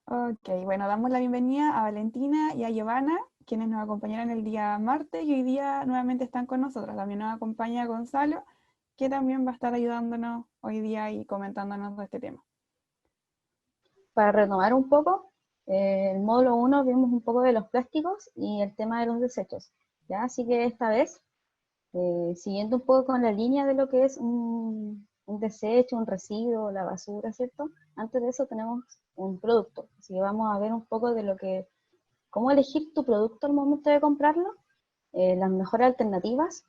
Ok, bueno, damos la bienvenida a Valentina y a Giovanna, quienes nos acompañaron el día martes y hoy día nuevamente están con nosotros. También nos acompaña Gonzalo, que también va a estar ayudándonos hoy día y comentándonos de este tema. Para retomar un poco, el módulo 1 vimos un poco de los plásticos y el tema de los desechos, ¿ya? Así que esta vez, siguiendo un poco con la línea de lo que es un desecho, un residuo, la basura, ¿cierto? Antes de eso tenemos un producto, así que vamos a ver un poco de lo que, cómo elegir tu producto al momento de comprarlo, las mejores alternativas,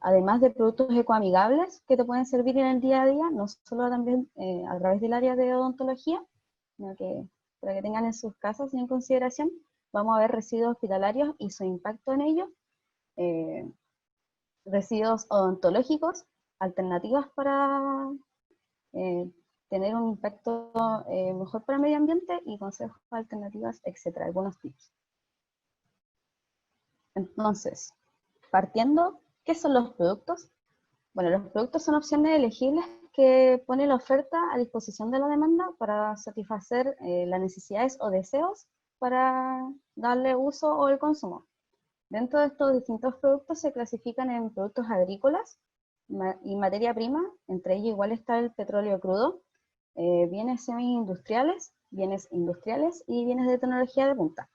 además de productos ecoamigables que te pueden servir en el día a día, no solo también a través del área de odontología, sino que para que tengan en sus casas en consideración, vamos a ver residuos hospitalarios y su impacto en ellos, eh, residuos odontológicos, alternativas para eh, tener un impacto mejor para el medio ambiente y consejos, alternativas, etcétera, algunos tips. Entonces, partiendo, ¿qué son los productos? Bueno, los productos son opciones elegibles que pone la oferta a disposición de la demanda para satisfacer las necesidades o deseos para darle uso o el consumo. Dentro de estos distintos productos se clasifican en productos agrícolas y materia prima, entre ellos igual está el petróleo crudo, bienes semi-industriales, bienes industriales y bienes de tecnología de punta.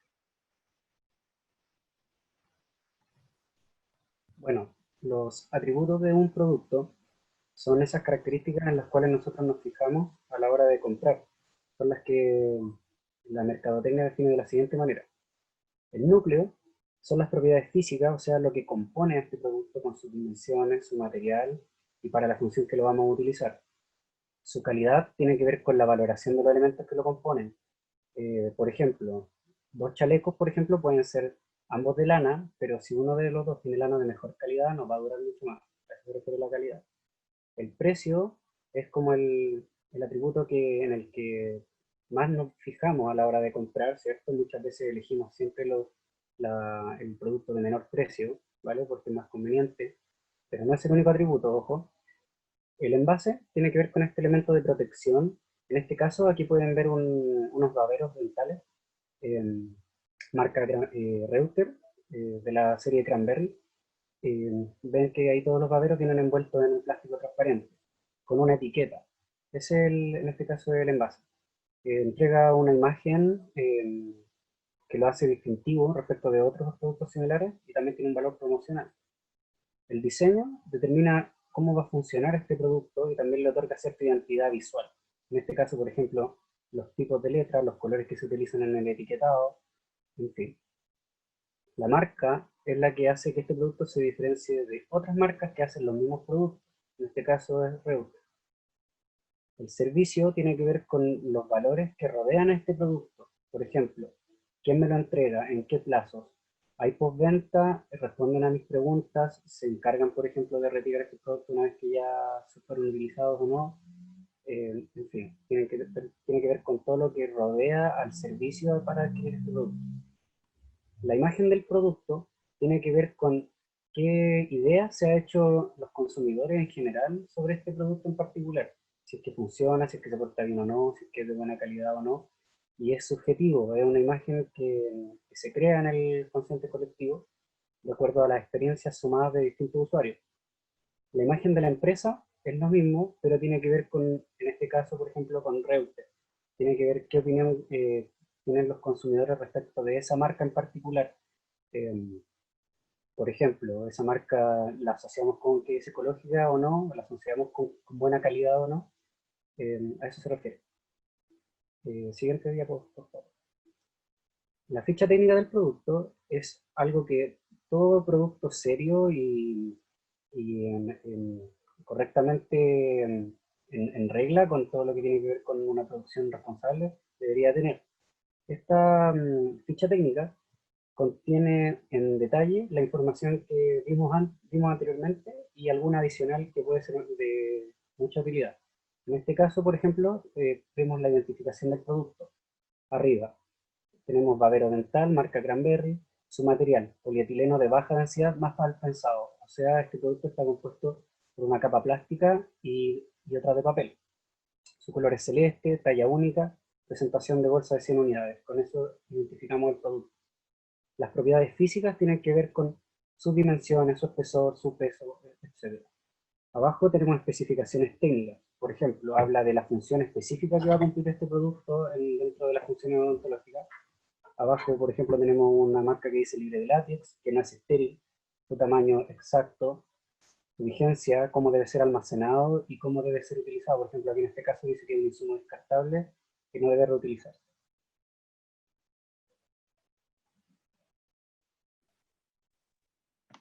Bueno, los atributos de un producto son esas características en las cuales nosotros nos fijamos a la hora de comprar. Son las que la mercadotecnia define de la siguiente manera. El núcleo son las propiedades físicas, o sea, lo que compone a este producto con sus dimensiones, su material y para la función que lo vamos a utilizar. Su calidad tiene que ver con la valoración de los elementos que lo componen. Por ejemplo, dos chalecos, por ejemplo, pueden ser ambos de lana, pero si uno de los dos tiene lana de mejor calidad, nos va a durar mucho más. A eso se refiere la calidad. El precio es como el atributo en el que más nos fijamos a la hora de comprar, ¿cierto? Muchas veces elegimos siempre el producto de menor precio, ¿vale? Porque es más conveniente, pero no es el único atributo, ojo. El envase tiene que ver con este elemento de protección. En este caso, aquí pueden ver unos baberos dentales, eh, marca Reuter, de la serie Cranberry. Ven que ahí todos los baberos vienen envueltos en un plástico transparente, con una etiqueta. Es en este caso, el envase. Entrega una imagen que lo hace distintivo respecto de otros productos similares y también tiene un valor promocional. El diseño determina cómo va a funcionar este producto y también le otorga cierta identidad visual. En este caso, por ejemplo, los tipos de letras, los colores que se utilizan en el etiquetado, en fin. La marca es la que hace que este producto se diferencie de otras marcas que hacen los mismos productos. En este caso es Reuter. El servicio tiene que ver con los valores que rodean a este producto. Por ejemplo, ¿quién me lo entrega? ¿En qué plazos? ¿Hay postventa? ¿Responden a mis preguntas? ¿Se encargan, por ejemplo, de retirar este producto una vez que ya se fueron utilizados o no? En fin, tiene que ver con todo lo que rodea al servicio para adquirir este producto. La imagen del producto tiene que ver con qué idea se ha hecho los consumidores en general sobre este producto en particular. Si es que funciona, si es que se porta bien o no, si es que es de buena calidad o no. Y es subjetivo, es una imagen que se crea en el consciente colectivo de acuerdo a las experiencias sumadas de distintos usuarios. La imagen de la empresa es lo mismo, pero tiene que ver con, en este caso, por ejemplo, con Reuter. Tiene que ver qué opinión tienen los consumidores respecto de esa marca en particular. Eh, por ejemplo, esa marca la asociamos con que es ecológica o no, la asociamos con buena calidad o no. A eso se refiere. Siguiente diapositiva, por favor. La ficha técnica del producto es algo que todo producto serio y correctamente en regla con todo lo que tiene que ver con una producción responsable debería tener. Esta ficha técnica contiene en detalle la información que vimos anteriormente y alguna adicional que puede ser de mucha utilidad. En este caso, por ejemplo, vemos la identificación del producto. Arriba tenemos babero dental, marca Cranberry, su material, polietileno de baja densidad más mal pensado. O sea, este producto está compuesto por una capa plástica y otra de papel. Su color es celeste, talla única, presentación de bolsa de 100 unidades. Con eso identificamos el producto. Las propiedades físicas tienen que ver con sus dimensiones, su espesor, su peso, etc. Abajo tenemos especificaciones técnicas. Por ejemplo, habla de la función específica que va a cumplir este producto dentro de la función odontológica. Abajo, por ejemplo, tenemos una marca que dice libre de látex, que no es estéril, su tamaño exacto, su vigencia, cómo debe ser almacenado y cómo debe ser utilizado. Por ejemplo, aquí en este caso dice que es un insumo descartable que no debe reutilizarse.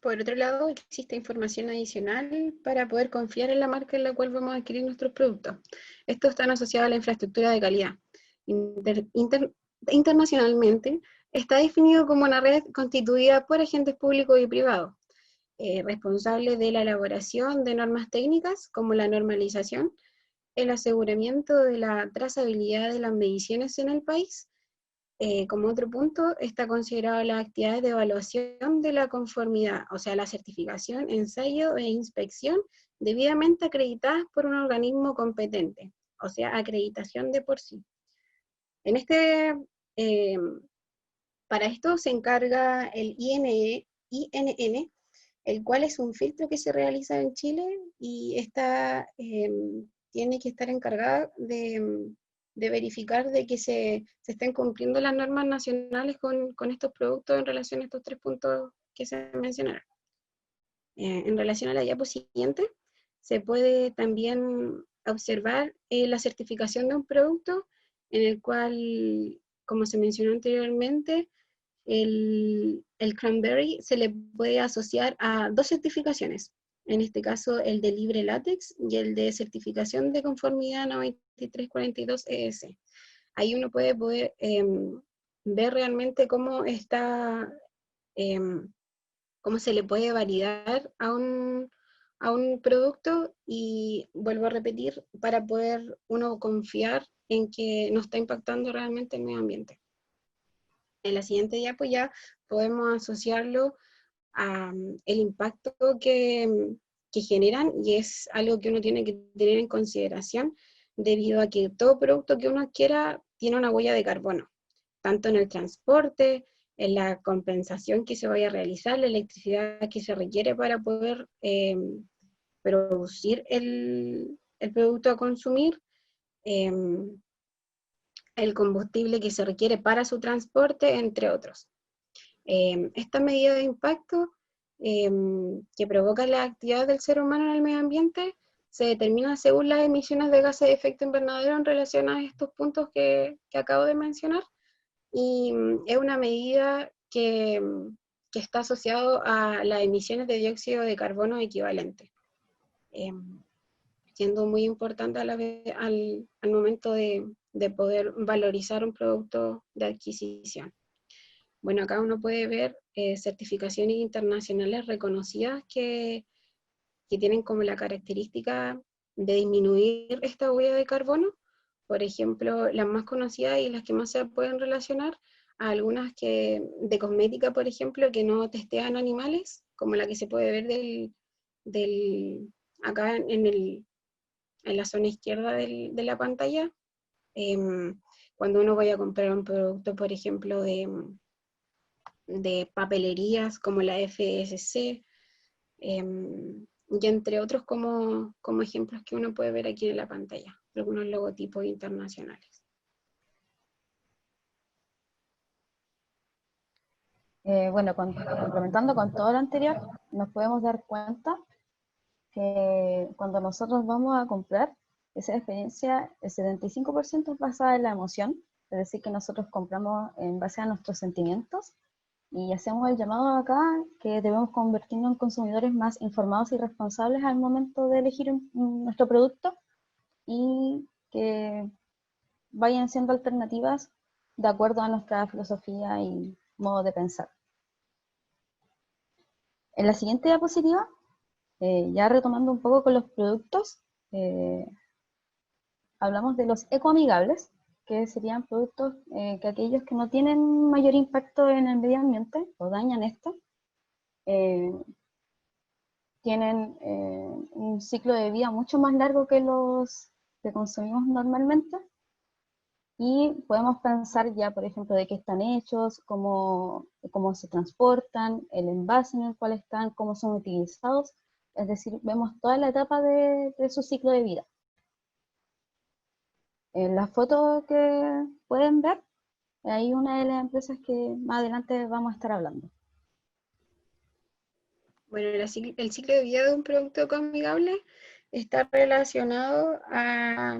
Por otro lado, existe información adicional para poder confiar en la marca en la cual vamos a adquirir nuestros productos. Esto está asociado a la infraestructura de calidad. Internacionalmente, está definido como una red constituida por agentes públicos y privados, responsables de la elaboración de normas técnicas como la normalización, el aseguramiento de la trazabilidad de las mediciones en el país. Como otro punto, está considerado las actividades de evaluación de la conformidad, o sea, la certificación, ensayo e inspección debidamente acreditadas por un organismo competente, o sea, acreditación de por sí. En eh, para esto se encarga el INN, el cual es un filtro que se realiza en Chile y tiene que estar encargada de verificar de que se estén cumpliendo las normas nacionales con estos productos en relación a estos 3 puntos que se mencionaron. En relación a la diapositiva siguiente, se puede también observar la certificación de un producto en el cual, como se mencionó anteriormente, el cranberry se le puede asociar a 2 certificaciones, en este caso el de libre látex y el de certificación de conformidad 9342 ES. Ahí uno puede ver realmente cómo está, cómo se le puede validar a un producto, y vuelvo a repetir, para poder uno confiar en que no está impactando realmente el medio ambiente. En la siguiente diapo ya podemos asociarlo al impacto que generan, y es algo que uno tiene que tener en consideración debido a que todo producto que uno adquiera tiene una huella de carbono, tanto en el transporte, en la compensación que se vaya a realizar, la electricidad que se requiere para poder producir el producto a consumir, el combustible que se requiere para su transporte, entre otros. Esta medida de impacto que provoca la actividad del ser humano en el medio ambiente se determina según las emisiones de gases de efecto invernadero en relación a estos puntos que acabo de mencionar, y es una medida que está asociado a las emisiones de dióxido de carbono equivalente, siendo muy importante al momento de poder valorizar un producto de adquisición. Bueno, acá uno puede ver certificaciones internacionales reconocidas que tienen como la característica de disminuir esta huella de carbono. Por ejemplo, las más conocidas y las que más se pueden relacionar a algunas de cosmética, por ejemplo, que no testean animales, como la que se puede ver acá en la zona izquierda de la pantalla. Cuando uno vaya a comprar un producto, por ejemplo, de papelerías como la FSC, y entre otros como ejemplos que uno puede ver aquí en la pantalla, algunos logotipos internacionales. Bueno, complementando con todo lo anterior, nos podemos dar cuenta que cuando nosotros vamos a comprar, esa experiencia, el 75% es basada en la emoción, es decir, que nosotros compramos en base a nuestros sentimientos, y hacemos el llamado acá que debemos convertirnos en consumidores más informados y responsables al momento de elegir nuestro producto, y que vayan siendo alternativas de acuerdo a nuestra filosofía y modo de pensar. En la siguiente diapositiva, ya retomando un poco con los productos, hablamos de los ecoamigables, que serían productos que aquellos que no tienen mayor impacto en el medio ambiente o dañan esto, tienen un ciclo de vida mucho más largo que los que consumimos normalmente, Y podemos pensar ya, por ejemplo, de qué están hechos, cómo se transportan, el envase en el cual están, cómo son utilizados. Es decir, vemos toda la etapa de su ciclo de vida. En la foto que pueden ver, hay una de las empresas que más adelante vamos a estar hablando. Bueno, el ciclo de vida de un producto ecoamigable está relacionado a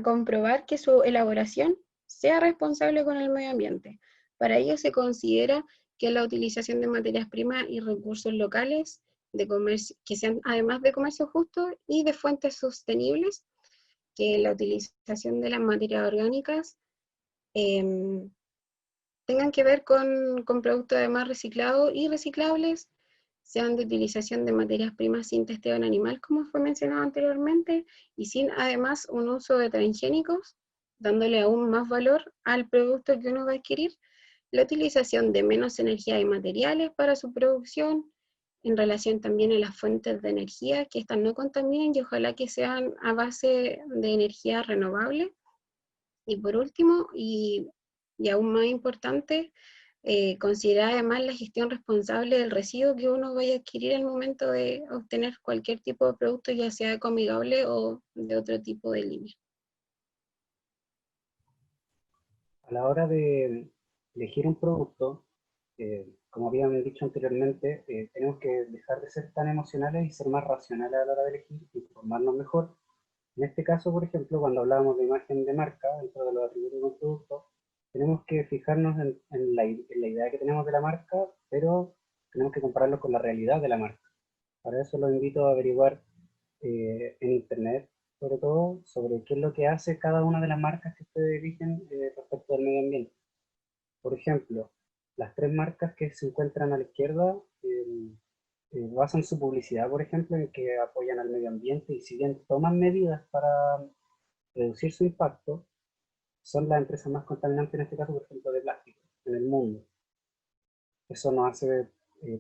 comprobar que su elaboración sea responsable con el medio ambiente. Para ello se considera que la utilización de materias primas y recursos locales de comercio, que sean además de comercio justo y de fuentes sostenibles, que la utilización de las materias orgánicas tengan que ver con productos además reciclados y reciclables, sean de utilización de materias primas sin testeo en animal, como fue mencionado anteriormente, y sin además un uso de transgénicos, dándole aún más valor al producto que uno va a adquirir, la utilización de menos energía y materiales para su producción, en relación también a las fuentes de energía, que estas no contaminen y ojalá que sean a base de energía renovable. Y por último, y aún más importante, considerar además la gestión responsable del residuo que uno vaya a adquirir al momento de obtener cualquier tipo de producto, ya sea ecoamigable o de otro tipo de línea. A la hora de elegir un producto, como habían dicho anteriormente, tenemos que dejar de ser tan emocionales y ser más racionales a la hora de elegir, informarnos mejor. En este caso, por ejemplo, cuando hablábamos de imagen de marca dentro de los atributos de un producto, tenemos que fijarnos en la idea que tenemos de la marca, pero tenemos que compararlo con la realidad de la marca. Para eso los invito a averiguar en internet, sobre todo, sobre qué es lo que hace cada una de las marcas que ustedes eligen respecto al medio ambiente. Por ejemplo, las tres marcas que se encuentran a la izquierda basan su publicidad, por ejemplo, en que apoyan al medio ambiente y si bien toman medidas para reducir su impacto, son las empresas más contaminantes, en este caso, por ejemplo, de plástico en el mundo. Eso nos hace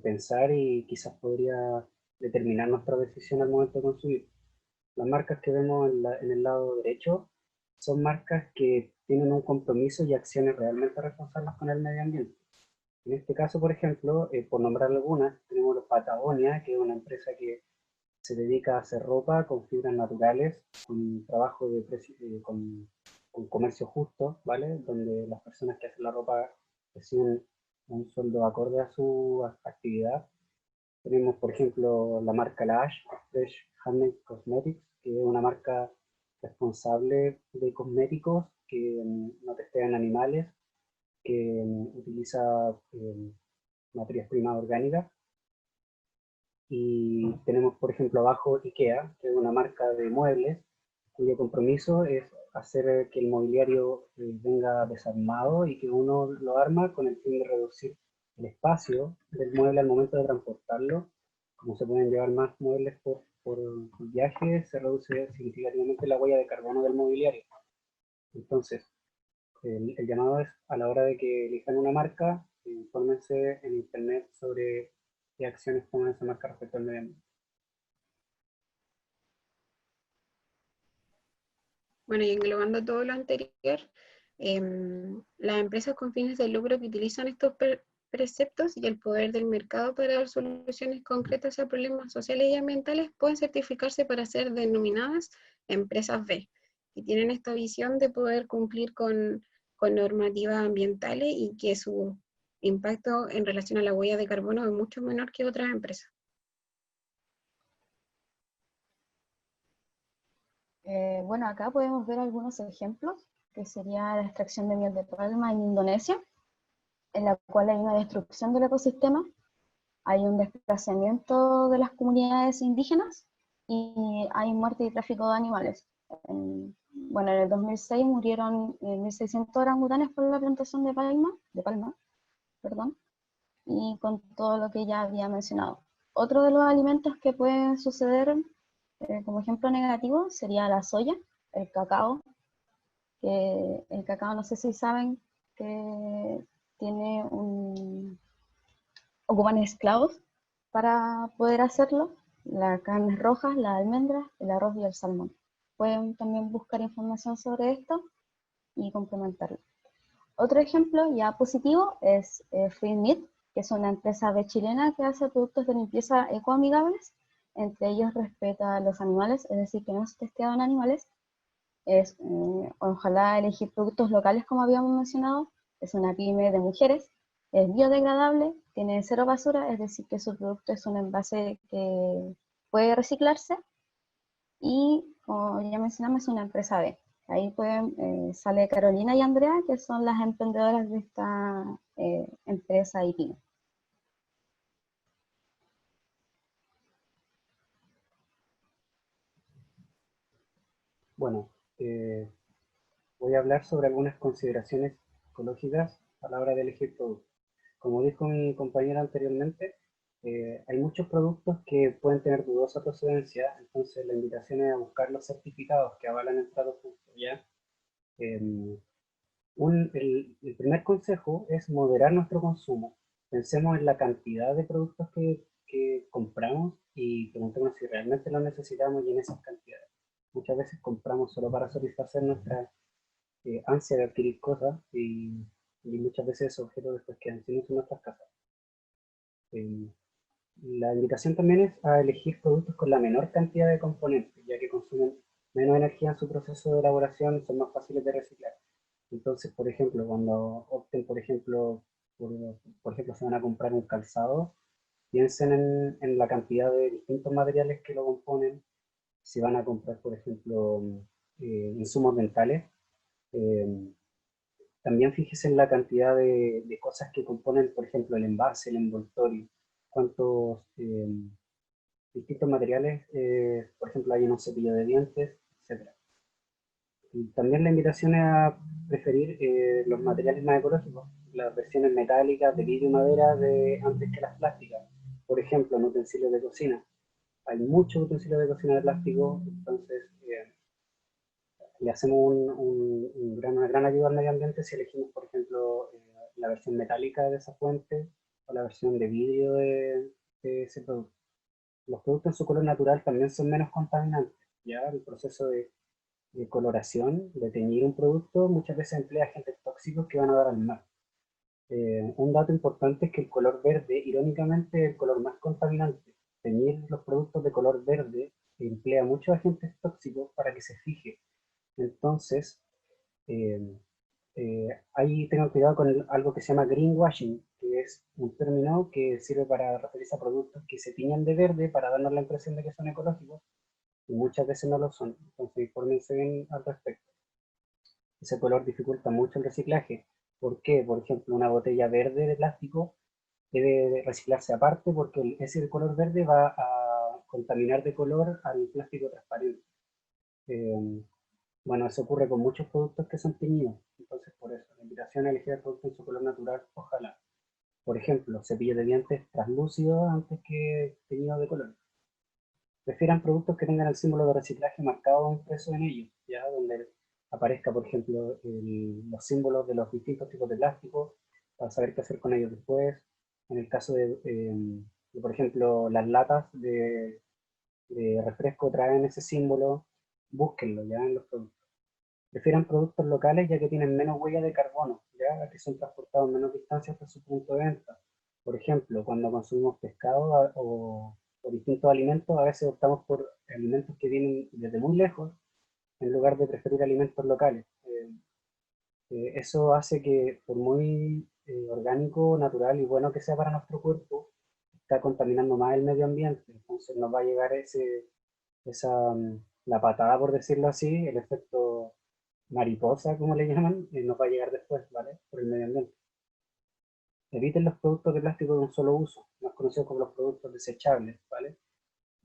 pensar y quizás podría determinar nuestra decisión al momento de consumir. Las marcas que vemos en el lado derecho son marcas que tienen un compromiso y acciones realmente responsables con el medio ambiente. En este caso, por ejemplo, por nombrar algunas, tenemos Patagonia, que es una empresa que se dedica a hacer ropa con fibras naturales, con trabajo con comercio justo, ¿vale? Donde las personas que hacen la ropa reciben un sueldo acorde a su actividad. Tenemos, por ejemplo, la marca Lash, Fresh Handmade Cosmetics, que es una marca responsable de cosméticos que no testean animales, que utiliza materias primas orgánicas. Y tenemos, por ejemplo, abajo IKEA, que es una marca de muebles, cuyo compromiso es hacer que el mobiliario venga desarmado y que uno lo arma con el fin de reducir el espacio del mueble al momento de transportarlo. Como se pueden llevar más muebles por viaje, se reduce significativamente la huella de carbono del mobiliario. Entonces, el llamado es, a la hora de que elijan una marca, infórmense en internet sobre qué acciones toman esa marca respecto al medio ambiente. Bueno, y englobando todo lo anterior, las empresas con fines de lucro que utilizan estos preceptos y el poder del mercado para dar soluciones concretas a problemas sociales y ambientales pueden certificarse para ser denominadas empresas B, que tienen esta visión de poder cumplir con normativas ambientales y que su impacto en relación a la huella de carbono es mucho menor que otras empresas. Bueno, acá podemos ver algunos ejemplos, que sería la extracción de miel de palma en Indonesia, en la cual hay una destrucción del ecosistema, hay un desplazamiento de las comunidades indígenas y hay muerte y tráfico de animales. Bueno, en el 2006 murieron 1.600 orangutanes por la plantación de palma, perdón, y con todo lo que ya había mencionado. Otro de los alimentos que pueden suceder como ejemplo negativo sería la soya, el cacao, que el cacao no sé si saben que tiene ocupan esclavos para poder hacerlo, las carnes rojas, las almendras, el arroz y el salmón. Pueden también buscar información sobre esto. y complementarlo. Otro ejemplo ya positivo es Free Meat, que es una empresa de chilena que hace productos de limpieza ecoamigables. Entre ellos respeta a los animales, es decir, que no es testeado en animales. Ojalá elegir productos locales, como habíamos mencionado. Es una pyme de mujeres, es biodegradable, tiene cero basura, es decir, que su producto es un envase que puede reciclarse. Y, como ya mencionamos, es una empresa B. Ahí sale Carolina y Andrea, que son las emprendedoras de esta empresa y pyme. Bueno, voy a hablar sobre algunas consideraciones ecológicas a la hora de elegir productos. Como dijo mi compañera anteriormente, hay muchos productos que pueden tener dudosa procedencia, entonces la invitación es a buscar los certificados que avalan el trato justo, ¿ya? Em, el primer consejo es moderar nuestro consumo. Pensemos en la cantidad de productos que compramos y preguntémonos si realmente los necesitamos y en esas cantidades. Muchas veces compramos solo para satisfacer nuestra ansia de adquirir cosas y muchas veces esos objetos después quedan sin uso en nuestras casas. La invitación también es a elegir productos con la menor cantidad de componentes, ya que consumen menos energía en su proceso de elaboración y son más fáciles de reciclar. Entonces, por ejemplo, cuando opten, por ejemplo, por ejemplo, se van a comprar un calzado, piensen en la cantidad de distintos materiales que lo componen. Si van a comprar, por ejemplo, insumos dentales, eh, también fíjese en la cantidad de cosas que componen, por ejemplo, el envase, el envoltorio, cuántos distintos materiales, por ejemplo, hay en un cepillo de dientes, etc. Y también la invitación es a preferir los materiales más ecológicos, las versiones metálicas de vidrio y madera antes que las plásticas. Por ejemplo, en utensilios de cocina. Hay muchos utensilios de cocina de plástico, entonces le hacemos una gran ayuda al medio ambiente si elegimos, por ejemplo, la versión metálica de esa fuente o la versión de vidrio de ese producto. Los productos en su color natural también son menos contaminantes. ¿Ya? El proceso de coloración, de teñir un producto, muchas veces emplea agentes tóxicos que van a dar al mar. Un dato importante es que el color verde, irónicamente, es el color más contaminante. Teñir los productos de color verde emplea muchos agentes tóxicos para que se fije. Entonces, eh, ahí tengan cuidado con algo que se llama greenwashing, que es un término que sirve para referirse a productos que se tiñen de verde para darnos la impresión de que son ecológicos, y muchas veces no lo son. Entonces, infórmense bien al respecto. Ese color dificulta mucho el reciclaje. ¿Por qué? Por ejemplo, una botella verde de plástico debe reciclarse aparte porque ese color verde va a contaminar de color al plástico transparente. Bueno, eso ocurre con muchos productos que son teñidos, entonces por eso, la invitación a elegir el producto en su color natural, ojalá. Por ejemplo, cepillo de dientes translúcido antes que teñido de color. Prefieran productos que tengan el símbolo de reciclaje marcado o impreso en ellos, ya donde aparezca, por ejemplo, los símbolos de los distintos tipos de plástico, para saber qué hacer con ellos después. En el caso por ejemplo, las latas de refresco traen ese símbolo, búsquenlo ya en los productos. Prefieran productos locales ya que tienen menos huella de carbono, ya que son transportados menos distancias hasta su punto de venta. Por ejemplo, cuando consumimos pescado o distintos alimentos, a veces optamos por alimentos que vienen desde muy lejos en lugar de preferir alimentos locales. Eso hace que, por muy orgánico, natural y bueno que sea para nuestro cuerpo, está contaminando más el medio ambiente. Entonces nos va a llegar la patada, por decirlo así, el efecto mariposa, como le llaman, nos va a llegar después, ¿vale? Por el medio ambiente. Eviten los productos de plástico de un solo uso, más conocidos como los productos desechables, ¿vale?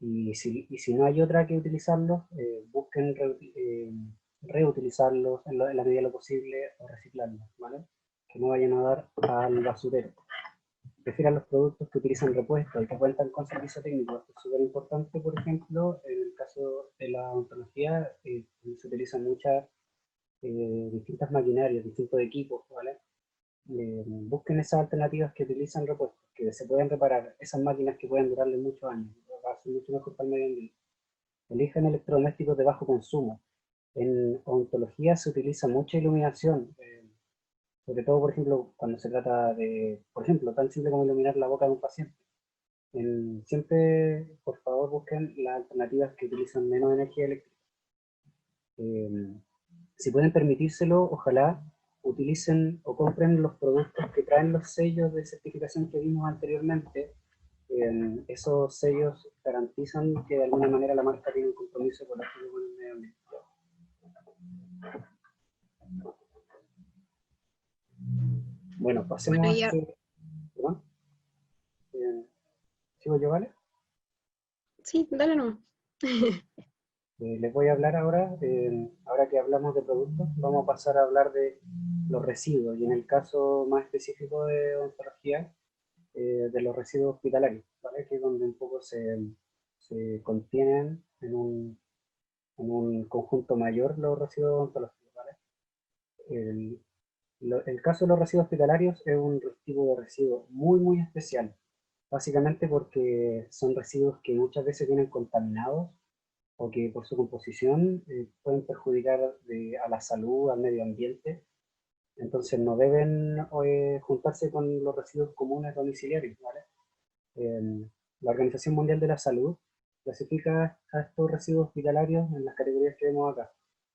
Y si no hay otra que utilizarlos, busquen reutilizarlos en la medida de lo posible o reciclarlos, ¿vale? Que no vayan a dar al basurero. Prefieran los productos que utilizan repuestos y que cuentan con servicio técnico. Esto es súper importante, por ejemplo, en el caso de la odontología, se utilizan muchas distintas maquinarias, distintos equipos, ¿vale? Busquen esas alternativas que utilizan repuestos, que se pueden reparar, esas máquinas que pueden durarle muchos años, va a ser mucho mejor para el medio ambiente. Elijan electrodomésticos de bajo consumo. En odontología se utiliza mucha iluminación, sobre todo, por ejemplo, cuando se trata de, por ejemplo, tan simple como iluminar la boca de un paciente. Siempre, por favor, busquen las alternativas que utilizan menos energía eléctrica. Si pueden permitírselo, ojalá utilicen o compren los productos que traen los sellos de certificación que vimos anteriormente. Esos sellos garantizan que de alguna manera la marca tiene un compromiso ecológico con el medio ambiente. Bueno, pasemos Bueno, a ya, ¿Perdón? ¿Sigo yo, vale? sí, dale nomás. Les voy a hablar ahora, ahora que hablamos de productos, vamos a pasar a hablar de los residuos, y en el caso más específico de odontología, de los residuos hospitalarios, ¿vale? Que es donde un poco se contienen en un conjunto mayor los residuos odontológicos, ¿vale? El caso de los residuos hospitalarios es un tipo de residuo muy especial, básicamente porque son residuos que muchas veces vienen contaminados o que por su composición pueden perjudicar a la salud, al medio ambiente. Entonces no deben juntarse con los residuos comunes domiciliarios, ¿vale? La Organización Mundial de la Salud clasifica a estos residuos hospitalarios en las categorías que vemos acá: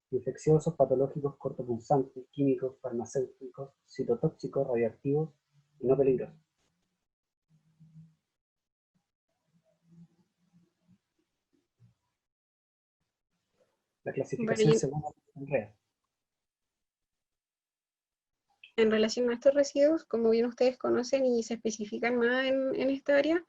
infecciosos, patológicos, cortopunzantes, químicos, farmacéuticos, citotóxicos, radiactivos y no peligrosos. La Bueno, clasificación y según la REA. en relación a estos residuos, como bien ustedes conocen y se especifican más en esta área,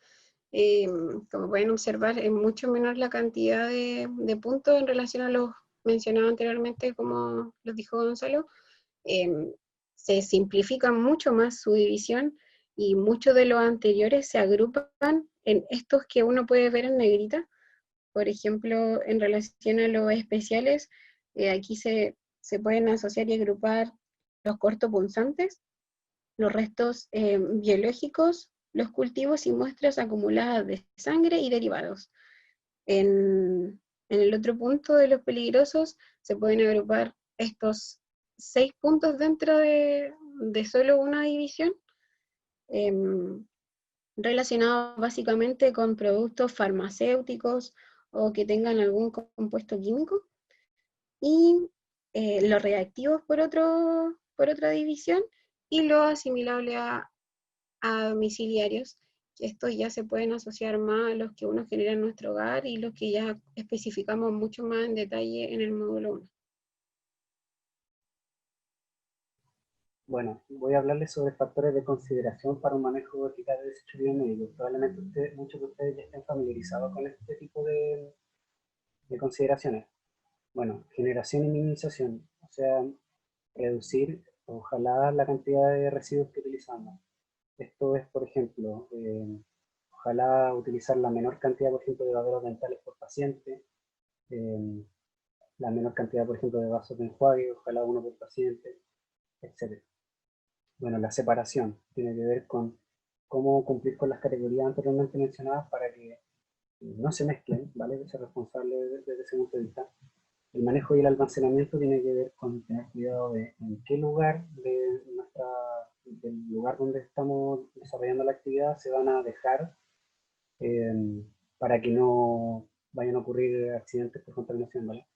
como pueden observar, es mucho menor la cantidad de puntos en relación a los mencionados anteriormente, como los dijo Gonzalo. Se simplifica mucho más su división y muchos de los anteriores se agrupan en estos que uno puede ver en negrita. Por ejemplo, en relación a los especiales, aquí se pueden asociar y agrupar los cortopunzantes, los restos biológicos, los cultivos y muestras acumuladas de sangre y derivados. En el otro punto de los peligrosos se pueden agrupar estos 6 puntos dentro de solo una división, eh, relacionados básicamente con productos farmacéuticos o que tengan algún compuesto químico. Y los reactivos por otra división, y lo asimilable a domiciliarios, que estos ya se pueden asociar más a los que uno genera en nuestro hogar y los que ya especificamos mucho más en detalle en el módulo 1. Bueno, voy a hablarles sobre factores de consideración para un manejo eficaz de desechos biomédicos. Probablemente muchos de ustedes ya estén familiarizados con este tipo de consideraciones. Bueno, generación y minimización, o sea, reducir, ojalá, la cantidad de residuos que utilizamos. Esto es, por ejemplo, ojalá utilizar la menor cantidad, por ejemplo, de baberos dentales por paciente, eh, la menor cantidad, por ejemplo, de vasos de enjuague, ojalá uno por paciente, etc. Bueno, la separación tiene que ver con cómo cumplir con las categorías anteriormente mencionadas para que no se mezclen, ¿vale? Que ser responsable desde ese punto de vista. El manejo y el almacenamiento tiene que ver con tener cuidado de en qué lugar del lugar donde estamos desarrollando la actividad se van a dejar, para que no vayan a ocurrir accidentes por contaminación, ¿vale?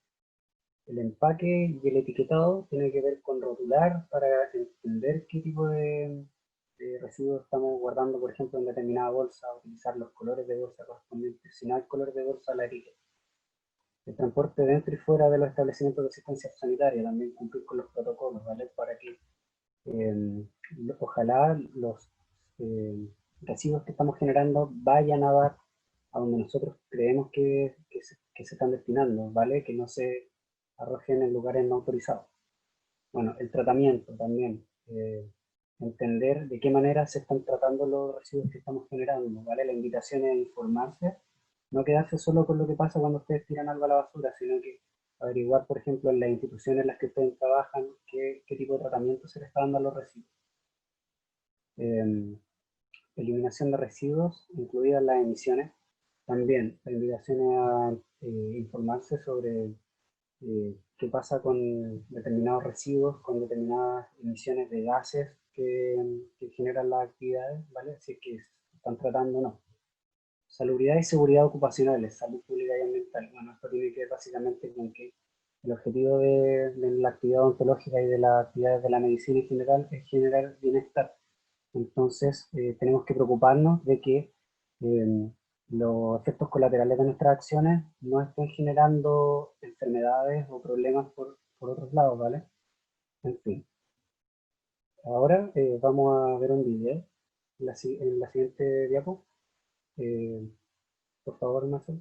El empaque y el etiquetado tiene que ver con rotular para entender qué tipo de residuos estamos guardando, por ejemplo, en determinada bolsa, utilizar los colores de bolsa correspondientes. Si no hay color de bolsa, la etiqueta. El transporte dentro y fuera de los establecimientos de asistencia sanitaria, también cumplir con los protocolos, ¿vale? Para que eh, ojalá los residuos que estamos generando vayan a dar a donde nosotros creemos que se están destinando, ¿vale? Que no se arrojen en lugares no autorizados. Bueno, el tratamiento también, entender de qué manera se están tratando los residuos que estamos generando, ¿vale? La invitación es a informarse, no quedarse solo con lo que pasa cuando ustedes tiran algo a la basura, sino que averiguar, por ejemplo, en las instituciones en las que ustedes trabajan, qué tipo de tratamiento se le está dando a los residuos. Eliminación de residuos, incluidas las emisiones. También la invitación es a informarse sobre qué pasa con determinados residuos, con determinadas emisiones de gases que generan las actividades, ¿vale? Si es que se están tratando o no. Salubridad y seguridad ocupacionales, salud pública y ambiental. Bueno, esto tiene que ver básicamente con que el objetivo de la actividad odontológica y de las actividades de la medicina en general es generar bienestar. Entonces, tenemos que preocuparnos de que los efectos colaterales de nuestras acciones no estén generando enfermedades o problemas por otros lados, ¿vale? En fin. Ahora vamos a ver un video en la siguiente diapo. Por favor, Marcelo.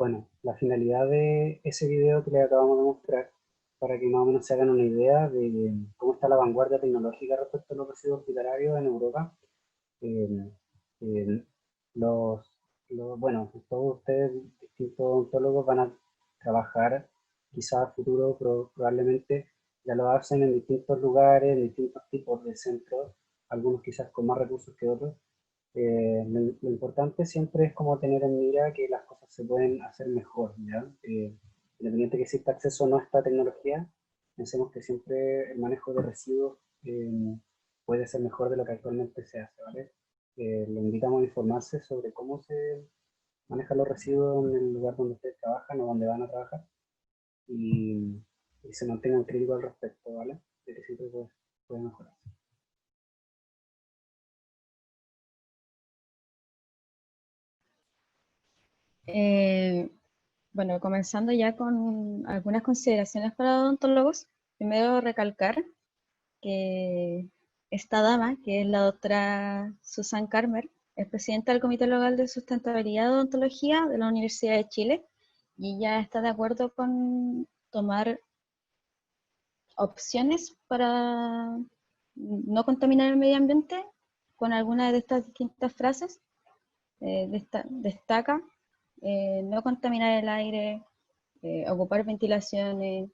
Bueno, la finalidad de ese video que les acabamos de mostrar, para que más o menos se hagan una idea de cómo está la vanguardia tecnológica respecto a los residuos hospitalarios en Europa. Eh, eh, los, bueno, todos ustedes, distintos odontólogos, van a trabajar quizás a futuro, probablemente ya lo hacen en distintos lugares, en distintos tipos de centros, algunos quizás con más recursos que otros. Lo importante siempre es como tener en mira que las cosas se pueden hacer mejor, ¿ya? Independiente que exista acceso o no a esta tecnología, pensemos que siempre el manejo de residuos puede ser mejor de lo que actualmente se hace, ¿vale? Lo invitamos a informarse sobre cómo se manejan los residuos en el lugar donde ustedes trabajan o donde van a trabajar y se mantengan críticos al respecto, ¿vale? De que siempre puede mejorar. Bueno, comenzando ya con algunas consideraciones para odontólogos. Primero recalcar que esta dama, que es la doctora Susan Carmer, es presidenta del Comité Local de Sustentabilidad de Odontología de la Universidad de Chile, y ella está de acuerdo con tomar opciones para no contaminar el medio ambiente con alguna de estas distintas frases. Destaca no contaminar el aire, ocupar ventilaciones,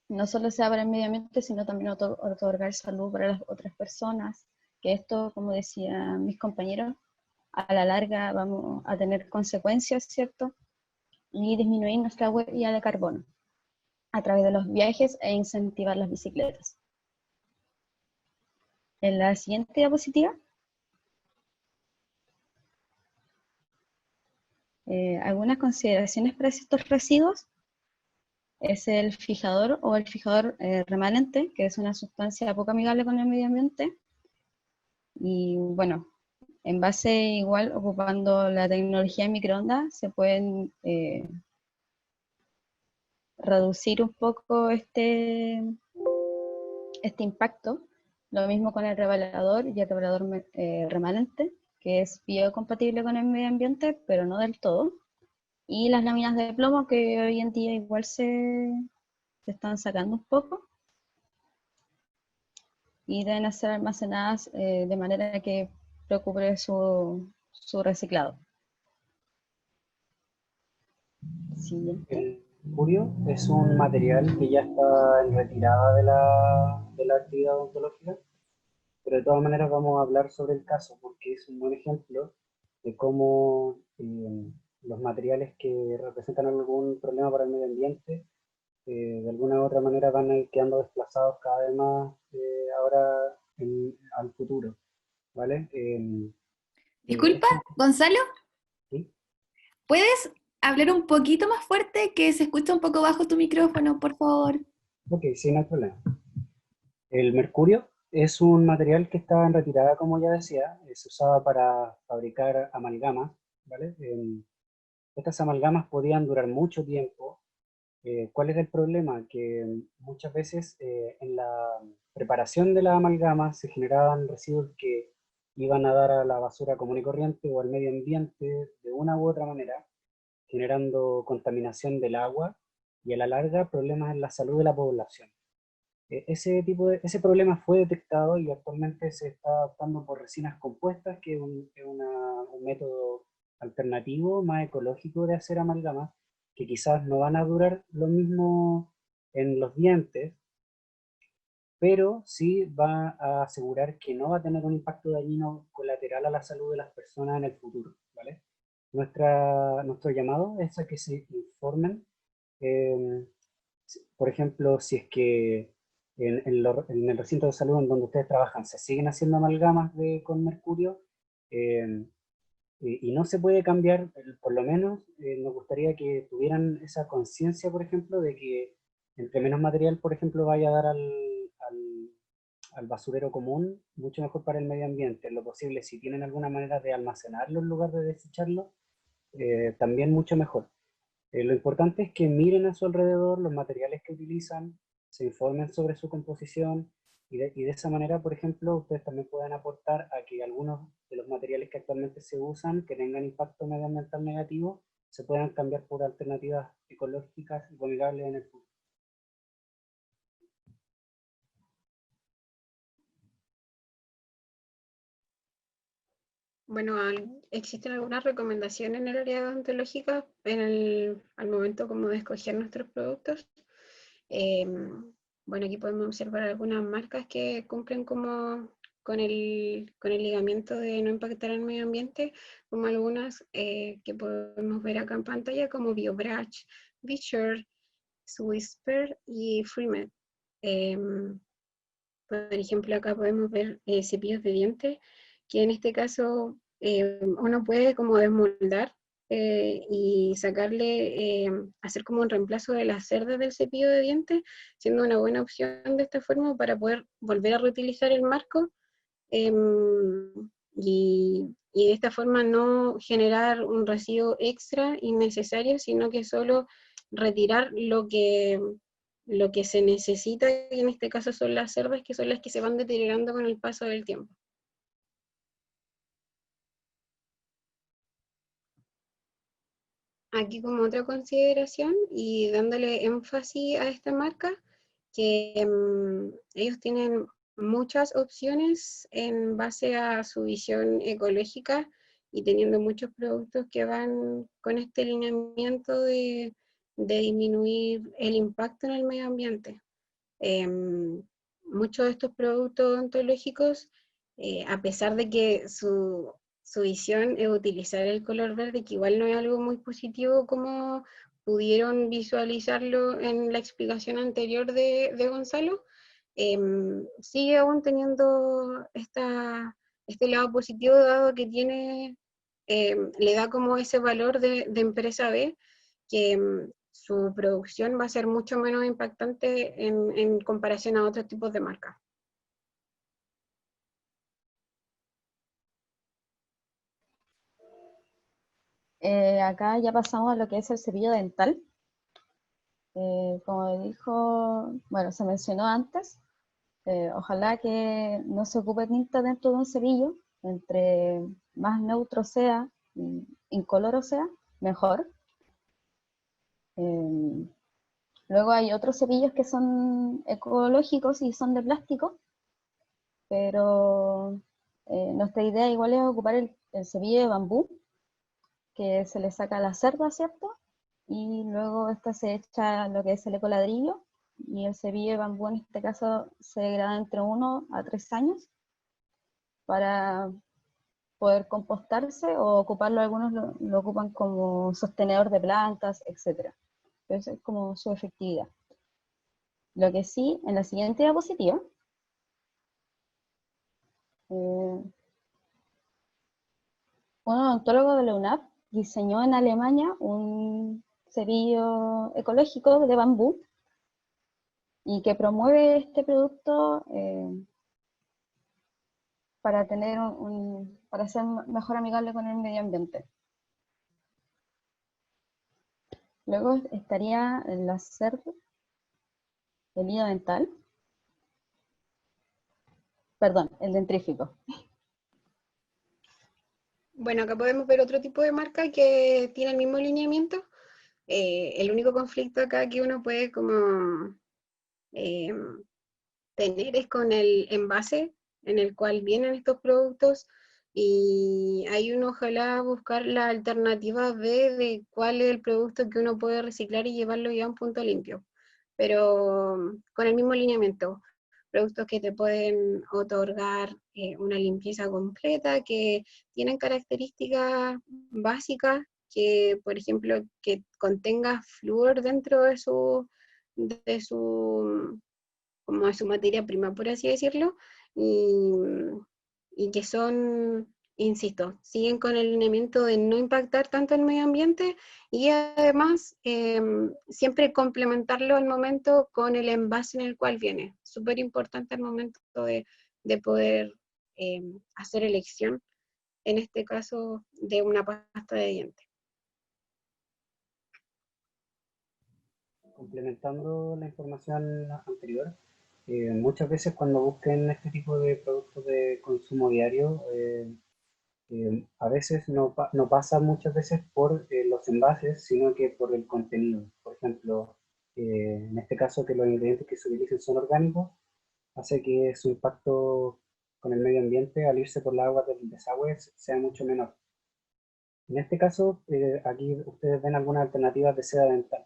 no solo sea para el medio ambiente, sino también otorgar salud para las otras personas, que esto, como decían mis compañeros, a la larga vamos a tener consecuencias, ¿cierto? Y disminuir nuestra huella de carbono a través de los viajes e incentivar las bicicletas. En la siguiente diapositiva, algunas consideraciones para estos residuos. Es el fijador o el fijador remanente, que es una sustancia poco amigable con el medio ambiente. Y bueno, en base igual, ocupando la tecnología de microondas, se pueden reducir un poco este impacto. Lo mismo con el revelador y el revelador remanente, que es biocompatible con el medio ambiente, pero no del todo. Y las láminas de plomo, que hoy en día igual se están sacando un poco y deben ser almacenadas de manera que procure su reciclado. Siguiente. El mercurio es un material que ya está en retirada de la actividad odontológica, pero de todas maneras vamos a hablar sobre el caso porque es un buen ejemplo de cómo los materiales que representan algún problema para el medio ambiente de alguna u otra manera van a ir quedando desplazados cada vez más ahora al futuro, ¿vale? Disculpa, Gonzalo, ¿Sí? ¿puedes hablar un poquito más fuerte, que se escucha un poco bajo tu micrófono, por favor? Ok, sí, no hay problema. El mercurio es un material que está en retirada, como ya decía, se usaba para fabricar amalgamas, ¿vale? Estas amalgamas podían durar mucho tiempo. ¿Cuál era el problema? Que muchas veces en la preparación de la amalgama se generaban residuos que iban a dar a la basura común y corriente o al medio ambiente de una u otra manera, generando contaminación del agua y a la larga problemas en la salud de la población. Ese problema fue detectado y actualmente se está optando por resinas compuestas, que es un método alternativo, más ecológico de hacer amalgamas, que quizás no van a durar lo mismo en los dientes, pero sí va a asegurar que no va a tener un impacto dañino colateral a la salud de las personas en el futuro, ¿vale? Nuestro llamado es a que se informen, eh, por ejemplo, si es que en el recinto de salud en donde ustedes trabajan se siguen haciendo amalgamas con mercurio, y no se puede cambiar, por lo menos nos gustaría que tuvieran esa conciencia, por ejemplo, de que entre menos material, por ejemplo, vaya a dar al basurero común, mucho mejor para el medio ambiente. En lo posible, si tienen alguna manera de almacenarlo en lugar de desecharlo, también mucho mejor. Lo importante es que miren a su alrededor los materiales que utilizan, se informen sobre su composición y de esa manera, por ejemplo, ustedes también pueden aportar a que algunos de los materiales que actualmente se usan, que tengan impacto medioambiental negativo, se puedan cambiar por alternativas ecológicas y amigables en el futuro. Bueno, existen algunas recomendaciones en el área odontológica al momento como de escoger nuestros productos. Bueno, aquí podemos observar algunas marcas que cumplen como con el ligamiento de no impactar el medio ambiente, como algunas que podemos ver acá en pantalla, como BioBrush, Visure, Whisper y Freemed. Por ejemplo, acá podemos ver cepillos de dientes, que en este caso uno puede como desmoldar y sacarle, hacer como un reemplazo de las cerdas del cepillo de dientes, siendo una buena opción de esta forma para poder volver a reutilizar el marco y de esta forma no generar un residuo extra innecesario, sino que solo retirar lo que se necesita, y en este caso son las cerdas, que son las que se van deteriorando con el paso del tiempo. Aquí como otra consideración, y dándole énfasis a esta marca, que ellos tienen muchas opciones en base a su visión ecológica y teniendo muchos productos que van con este lineamiento de disminuir el impacto en el medio ambiente. Muchos de estos productos odontológicos, a pesar de que su visión es utilizar el color verde, que igual no es algo muy positivo como pudieron visualizarlo en la explicación anterior de Gonzalo, sigue aún teniendo este lado positivo, dado que tiene, le da como ese valor de empresa B, que su producción va a ser mucho menos impactante en comparación a otros tipos de marcas. Acá ya pasamos a lo que es el cepillo dental. Como dijo, bueno, se mencionó antes, ojalá que no se ocupe tinta dentro de un cepillo, entre más neutro sea, incoloro sea, mejor. Luego hay otros cepillos que son ecológicos y son de plástico, pero nuestra idea igual es ocupar el cepillo de bambú, que se le saca la cerda, ¿cierto? Y luego esta se echa lo que es el ecoladrillo, y el cepillo de bambú en este caso se degrada entre 1 a 3 años para poder compostarse, o ocuparlo, algunos lo ocupan como sostenedor de plantas, etc. Esa es como su efectividad. Lo que sí, en la siguiente diapositiva, un odontólogo de la UNAP diseñó en Alemania un cepillo ecológico de bambú y que promueve este producto para tener para ser mejor amigable con el medio ambiente. Luego estaría el láser, el hilo dental, perdón, el dentrífico. Bueno, acá podemos ver otro tipo de marca que tiene el mismo lineamiento. El único conflicto acá que uno puede como tener es con el envase en el cual vienen estos productos, y hay uno ojalá buscar la alternativa B de cuál es el producto que uno puede reciclar y llevarlo ya a un punto limpio, pero con el mismo lineamiento. Productos que te pueden otorgar una limpieza completa, que tienen características básicas, que por ejemplo que contenga flúor dentro de su como de su materia prima, por así decirlo, y que son, insisto, siguen con el lineamiento de no impactar tanto el medio ambiente, y además siempre complementarlo al momento con el envase en el cual viene. Súper importante al momento de poder hacer elección, en este caso de una pasta de dientes. Complementando la información anterior, muchas veces cuando busquen este tipo de productos de consumo diario, a veces no pasa muchas veces por los envases, sino que por el contenido. Por ejemplo, en este caso que los ingredientes que se utilicen son orgánicos, hace que su impacto con el medio ambiente al irse por las aguas del desagüe sea mucho menor. En este caso, aquí ustedes ven algunas alternativas de seda dental.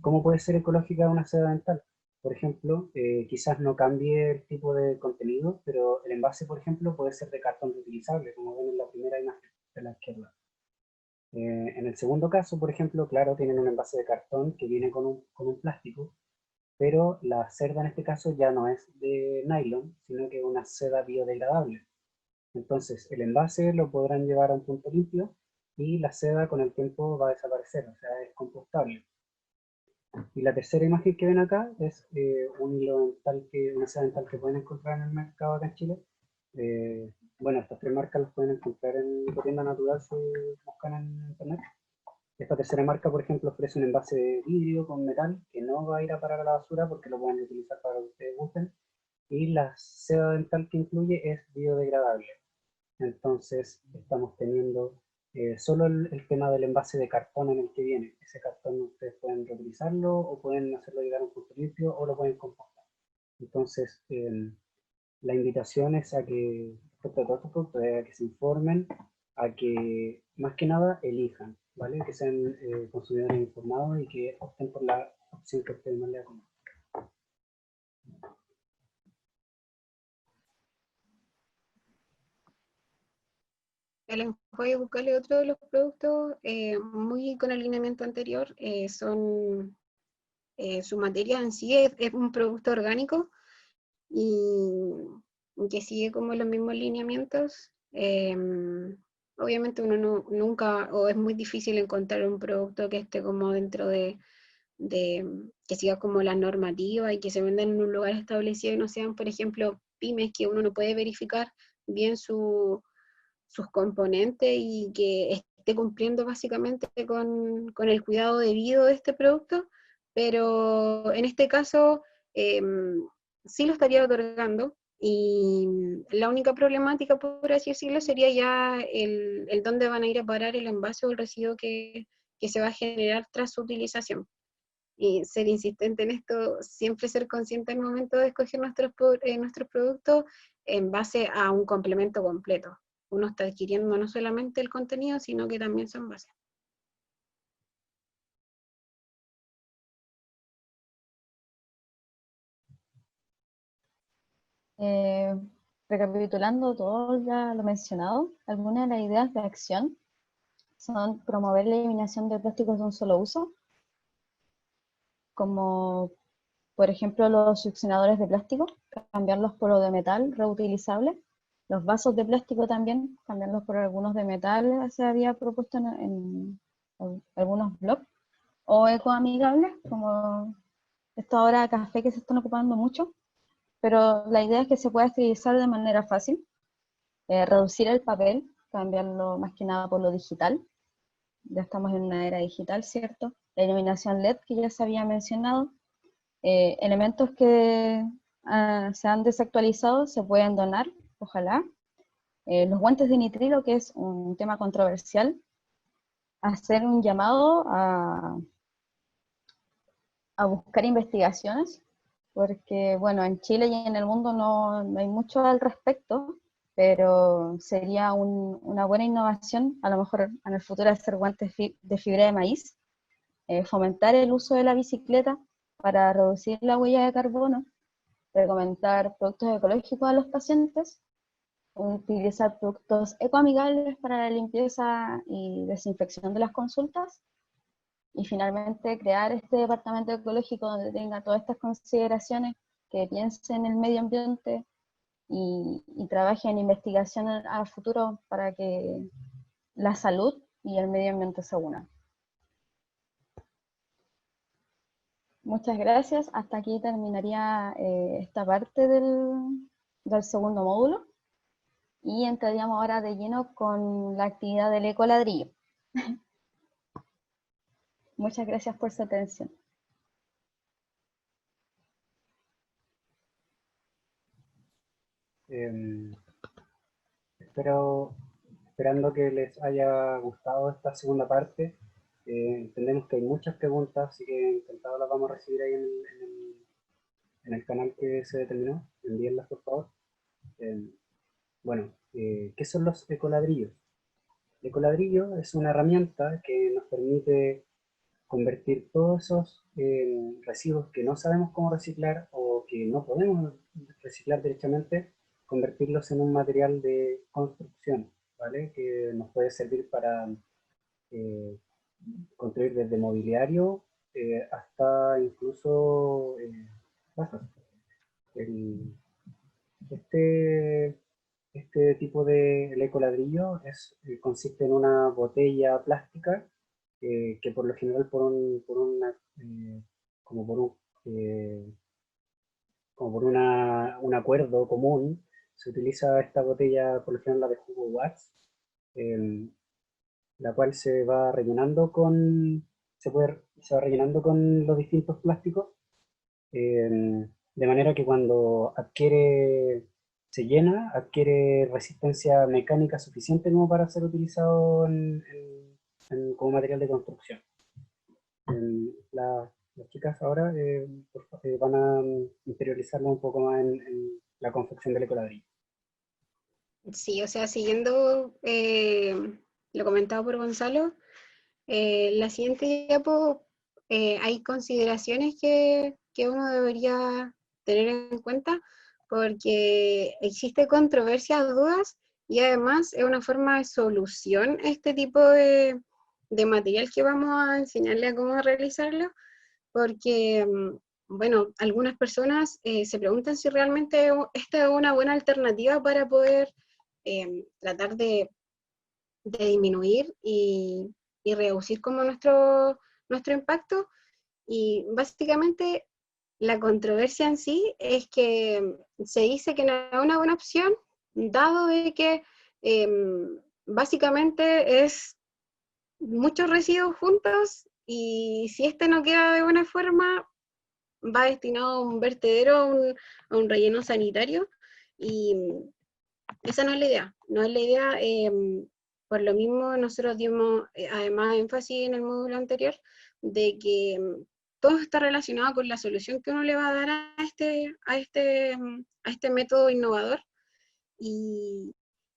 ¿Cómo puede ser ecológica una seda dental? Por ejemplo, quizás no cambie el tipo de contenido, pero el envase, por ejemplo, puede ser de cartón reutilizable, como ven en la primera imagen de la izquierda. En el segundo caso, por ejemplo, claro, tienen un envase de cartón que viene con un plástico, pero la cerda en este caso ya no es de nylon, sino que es una seda biodegradable. Entonces, el envase lo podrán llevar a un punto limpio y la seda con el tiempo va a desaparecer, o sea, es compostable. Y la tercera imagen que ven acá es un hilo dental una seda dental que pueden encontrar en el mercado acá en Chile. Bueno, estas tres marcas las pueden encontrar en Tienda Natural si buscan en internet. Esta tercera marca, por ejemplo, ofrece un envase de vidrio con metal que no va a ir a parar a la basura porque lo pueden utilizar para lo que ustedes gusten. Y la seda dental que incluye es biodegradable. Entonces estamos teniendo solo el tema del envase de cartón en el que viene. Ese cartón ustedes pueden reutilizarlo o pueden hacerlo llegar a un punto limpio o lo pueden compostar. Entonces la invitación es a que, respecto a todos estos productos, a que se informen, a que más que nada elijan, ¿vale? Que sean consumidores informados y que opten por la opción que ustedes más les acomoden. El enjuague bucal es otro de los productos muy con alineamiento anterior. Su materia en sí es un producto orgánico y que sigue como los mismos lineamientos. Obviamente uno nunca, o es muy difícil encontrar un producto que esté como dentro que siga como la normativa y que se venda en un lugar establecido y no sean, por ejemplo, pymes que uno no puede verificar bien sus componentes y que esté cumpliendo básicamente con el cuidado debido de este producto, pero en este caso sí lo estaría otorgando y la única problemática, por así decirlo, sería ya el dónde van a ir a parar el envase o el residuo que se va a generar tras su utilización. Y ser insistente en esto, siempre ser consciente al momento de escoger nuestros productos en base a un complemento completo. Uno está adquiriendo no solamente el contenido, sino que también su envase. Eh, Recapitulando todo ya lo mencionado, algunas de las ideas de acción son promover la eliminación de plásticos de un solo uso, como por ejemplo los succionadores de plástico, cambiarlos por los de metal reutilizable, los vasos de plástico también, cambiarlos por algunos de metal, se había propuesto en algunos blogs, o ecoamigables, como esto ahora café que se están ocupando mucho, pero la idea es que se pueda esterilizar de manera fácil, reducir el papel, cambiarlo más que nada por lo digital, ya estamos en una era digital, ¿cierto? La iluminación LED que ya se había mencionado, elementos que se han desactualizado se pueden donar, ojalá. Los guantes de nitrilo, que es un tema controversial, hacer un llamado a buscar investigaciones, porque bueno, en Chile y en el mundo no hay mucho al respecto, pero sería una buena innovación, a lo mejor en el futuro hacer guantes de fibra de maíz, fomentar el uso de la bicicleta para reducir la huella de carbono, recomendar productos ecológicos a los pacientes, utilizar productos ecoamigables para la limpieza y desinfección de las consultas, y finalmente crear este departamento ecológico donde tenga todas estas consideraciones, que piense en el medio ambiente y trabaje en investigación a futuro para que la salud y el medio ambiente se unan. Muchas gracias. Hasta aquí terminaría esta parte del segundo módulo y entraríamos ahora de lleno con la actividad del ecoladrillo. Muchas gracias por su atención. Esperando que les haya gustado esta segunda parte. Entendemos que hay muchas preguntas, así que encantado las vamos a recibir ahí en el canal que se determinó. Envíenlas, por favor. Bueno, ¿qué son los ecoladrillos? El ecoladrillo es una herramienta que nos permite convertir todos esos residuos que no sabemos cómo reciclar o que no podemos reciclar derechamente, convertirlos en un material de construcción, ¿vale? Que nos puede servir para construir desde mobiliario hasta incluso casas. El- este, este tipo de el ecoladrillo consiste en una botella plástica que por lo general como por un acuerdo común se utiliza esta botella, por lo general la de jugo Watts, la cual se va rellenando se va rellenando con los distintos plásticos, de manera que cuando se llena, adquiere resistencia mecánica suficiente como para ser utilizado como material de construcción. Las chicas ahora van a interiorizarlo un poco más en la confección del ecoladrillo. Sí, o sea, siguiendo lo comentado por Gonzalo, la siguiente diapo hay consideraciones que uno debería tener en cuenta porque existe controversias, dudas y además es una forma de solución este tipo de material que vamos a enseñarle a cómo realizarlo, porque, bueno, algunas personas se preguntan si realmente esta es una buena alternativa para poder tratar de disminuir y reducir como nuestro impacto. Y básicamente la controversia en sí es que se dice que no es una buena opción, dado de que básicamente es muchos residuos juntos y si este no queda de buena forma, va destinado a un vertedero, a un relleno sanitario, y esa no es la idea. No es la idea, por lo mismo nosotros dimos además énfasis en el módulo anterior, de que todo está relacionado con la solución que uno le va a dar a este método innovador, y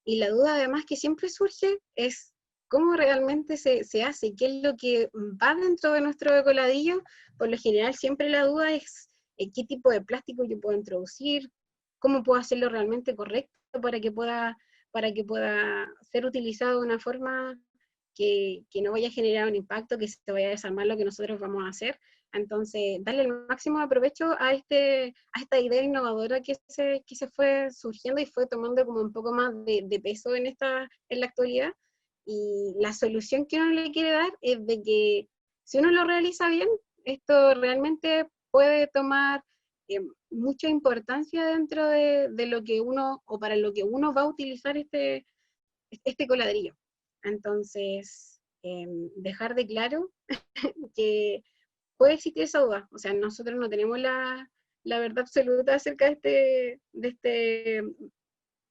la duda además que siempre surge es cómo realmente se hace, qué es lo que va dentro de nuestro ecoladillo. Por lo general siempre la duda es qué tipo de plástico yo puedo introducir, cómo puedo hacerlo realmente correcto para que pueda ser utilizado de una forma que no vaya a generar un impacto, que se vaya a desarmar lo que nosotros vamos a hacer. Entonces, darle el máximo de provecho a esta idea innovadora que se fue surgiendo y fue tomando como un poco más de peso en la actualidad. Y la solución que uno le quiere dar es de que si uno lo realiza bien, esto realmente puede tomar mucha importancia dentro de lo que uno, o para lo que uno va a utilizar este coladrillo. Entonces, dejar de claro que puede existir esa duda. O sea, nosotros no tenemos la verdad absoluta acerca del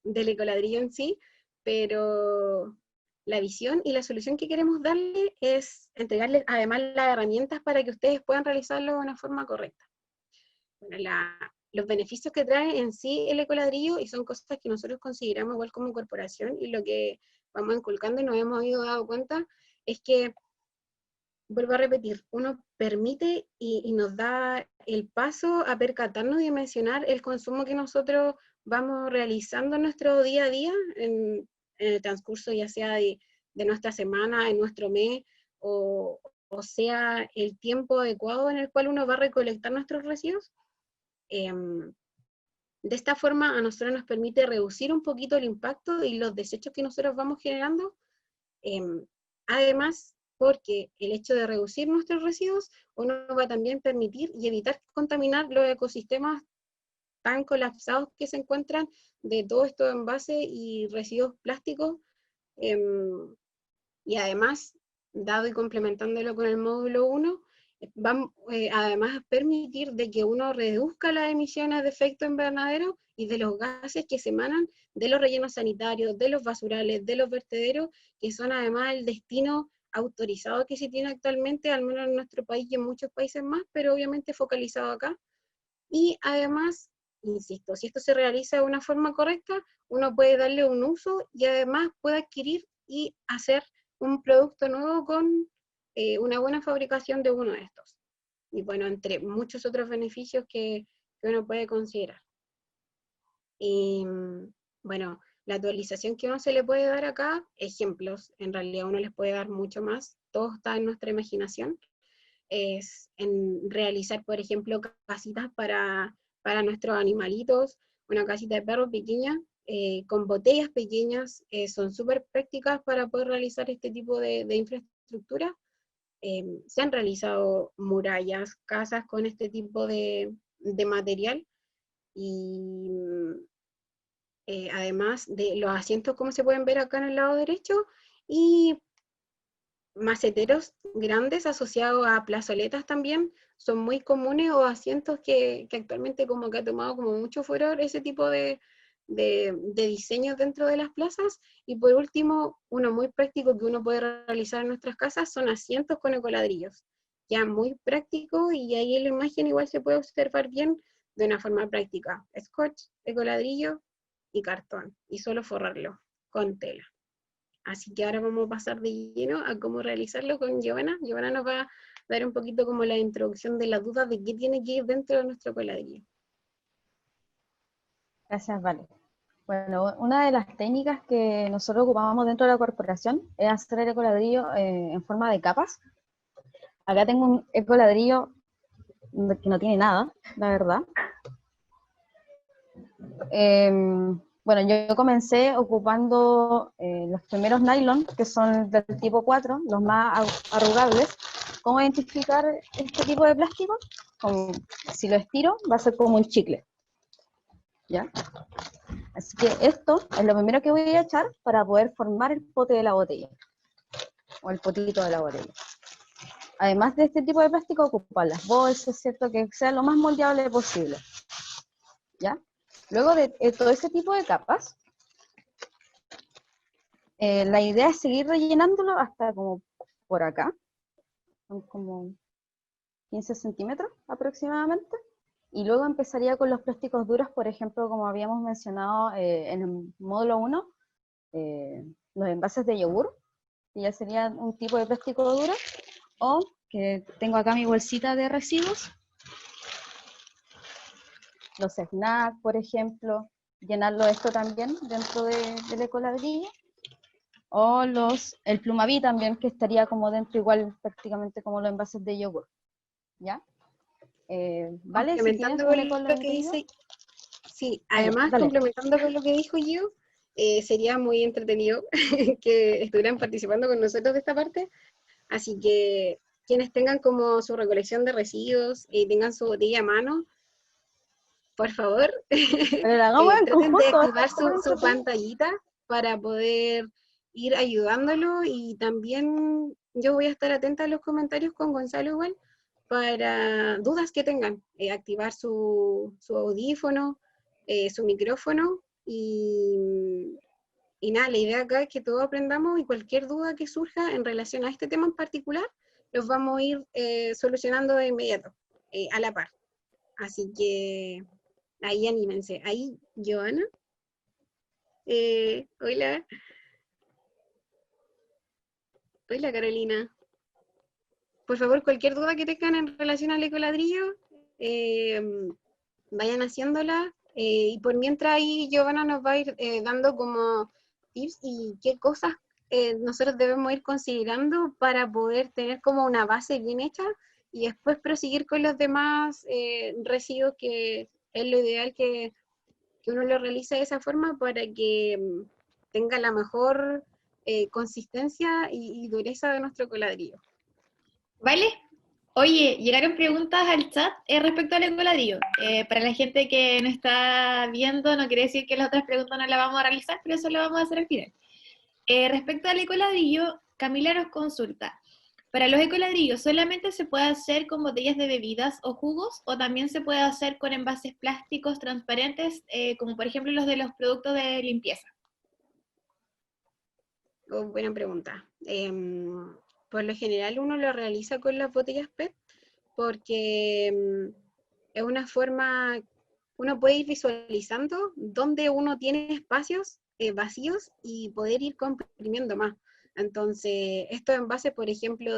ecoladrillo en sí, pero la visión y la solución que queremos darle es entregarles además las herramientas para que ustedes puedan realizarlo de una forma correcta. Bueno, los beneficios que trae en sí el ecoladrillo, y son cosas que nosotros consideramos igual como corporación, y lo que vamos inculcando y nos hemos ido dando cuenta, es que, vuelvo a repetir, uno permite y nos da el paso a percatarnos y dimensionar el consumo que nosotros vamos realizando en nuestro día a día, en el transcurso ya sea de nuestra semana, en nuestro mes, o sea el tiempo adecuado en el cual uno va a recolectar nuestros residuos. De esta forma a nosotros nos permite reducir un poquito el impacto y los desechos que nosotros vamos generando. Además, porque el hecho de reducir nuestros residuos, uno va a también permitir y evitar contaminar los ecosistemas tan colapsados que se encuentran de todos estos envases y residuos plásticos. Y además, dado y complementándolo con el módulo 1, va además a permitir de que uno reduzca las emisiones de efecto invernadero y de los gases que se emanan de los rellenos sanitarios, de los basurales, de los vertederos, que son además el destino autorizado que se tiene actualmente, al menos en nuestro país y en muchos países más, pero obviamente focalizado acá. Y además, insisto, si esto se realiza de una forma correcta, uno puede darle un uso y además puede adquirir y hacer un producto nuevo con una buena fabricación de uno de estos. Y bueno, entre muchos otros beneficios que uno puede considerar. Y bueno, la actualización que uno se le puede dar acá, ejemplos, en realidad uno les puede dar mucho más, todo está en nuestra imaginación, es en realizar, por ejemplo, casitas para nuestros animalitos, una casita de perro pequeña, con botellas pequeñas, son súper prácticas para poder realizar este tipo de infraestructura. Se han realizado murallas, casas con este tipo de material, y además de los asientos como se pueden ver acá en el lado derecho, y maceteros grandes asociados a plazoletas también son muy comunes, o asientos que actualmente como que ha tomado como mucho furor ese tipo de diseños dentro de las plazas. Y por último, uno muy práctico que uno puede realizar en nuestras casas son asientos con ecoladrillos, ya muy práctico, y ahí en la imagen igual se puede observar bien de una forma práctica: scotch, ecoladrillo y cartón, y solo forrarlo con tela. Así que ahora vamos a pasar de lleno a cómo realizarlo con Giovanna. Giovanna nos va a dar un poquito como la introducción de la duda de qué tiene que ir dentro de nuestro coladrillo. Gracias, Vale. Bueno, una de las técnicas que nosotros ocupamos dentro de la corporación es hacer el ecoladrillo en forma de capas. Acá tengo un ecoladrillo que no tiene nada, la verdad. Bueno, yo comencé ocupando los primeros nylon, que son del tipo 4, los más arrugables. ¿Cómo identificar este tipo de plástico? Si lo estiro, va a ser como un chicle, ¿ya? Así que esto es lo primero que voy a echar para poder formar el pote de la botella, o el potito de la botella. Además de este tipo de plástico, ocupar las bolsas, ¿cierto? Que sea lo más moldeable posible, ¿ya? Luego de todo ese tipo de capas, la idea es seguir rellenándolo hasta como por acá, son como 15 centímetros aproximadamente, y luego empezaría con los plásticos duros, por ejemplo, como habíamos mencionado en el módulo 1, los envases de yogur, que ya sería un tipo de plástico duro, o que tengo acá mi bolsita de residuos, los snacks, por ejemplo, llenarlo esto también dentro del ecoladrillo, o el Plumaví también, que estaría como dentro igual prácticamente como los envases de yogur, ¿ya? ¿Vale? Si tienes Complementando un con lo que ecoladrillo... dice, sí, ya, además dale. complementando con lo que dijo yo, sería muy entretenido que estuvieran participando con nosotros de esta parte. Así que quienes tengan como su recolección de residuos y tengan su botella a mano, por favor, Pero lo hagamos en traten de conjunto, activar ¿verdad? su pantallita para poder ir ayudándolo. Y también yo voy a estar atenta a los comentarios con Gonzalo igual, para dudas que tengan, activar su audífono, su micrófono, y nada, la idea acá es que todos aprendamos, y cualquier duda que surja en relación a este tema en particular, los vamos a ir solucionando de inmediato, a la par. Así que ahí anímense. Ahí, Joana. Hola. Hola, Carolina. Por favor, cualquier duda que tengan en relación al ecoladrillo, vayan haciéndola. Y por mientras ahí Giovanna nos va a ir dando como tips y qué cosas nosotros debemos ir considerando para poder tener como una base bien hecha, y después proseguir con los demás residuos, que es lo ideal que uno lo realice de esa forma para que tenga la mejor consistencia y dureza de nuestro coladrillo. ¿Vale? Oye, llegaron preguntas al chat respecto al ecoladrillo. Para la gente que no está viendo, no quiere decir que las otras preguntas no las vamos a realizar, pero eso lo vamos a hacer al final. Respecto al ecoladrillo, Camila nos consulta: ¿para los ecoladrillos solamente se puede hacer con botellas de bebidas o jugos, o también se puede hacer con envases plásticos transparentes, como por ejemplo los de los productos de limpieza? Oh, buena pregunta. Por lo general uno lo realiza con las botellas PET, porque es una forma, uno puede ir visualizando dónde uno tiene espacios vacíos y poder ir comprimiendo más. Entonces, estos envases, por ejemplo,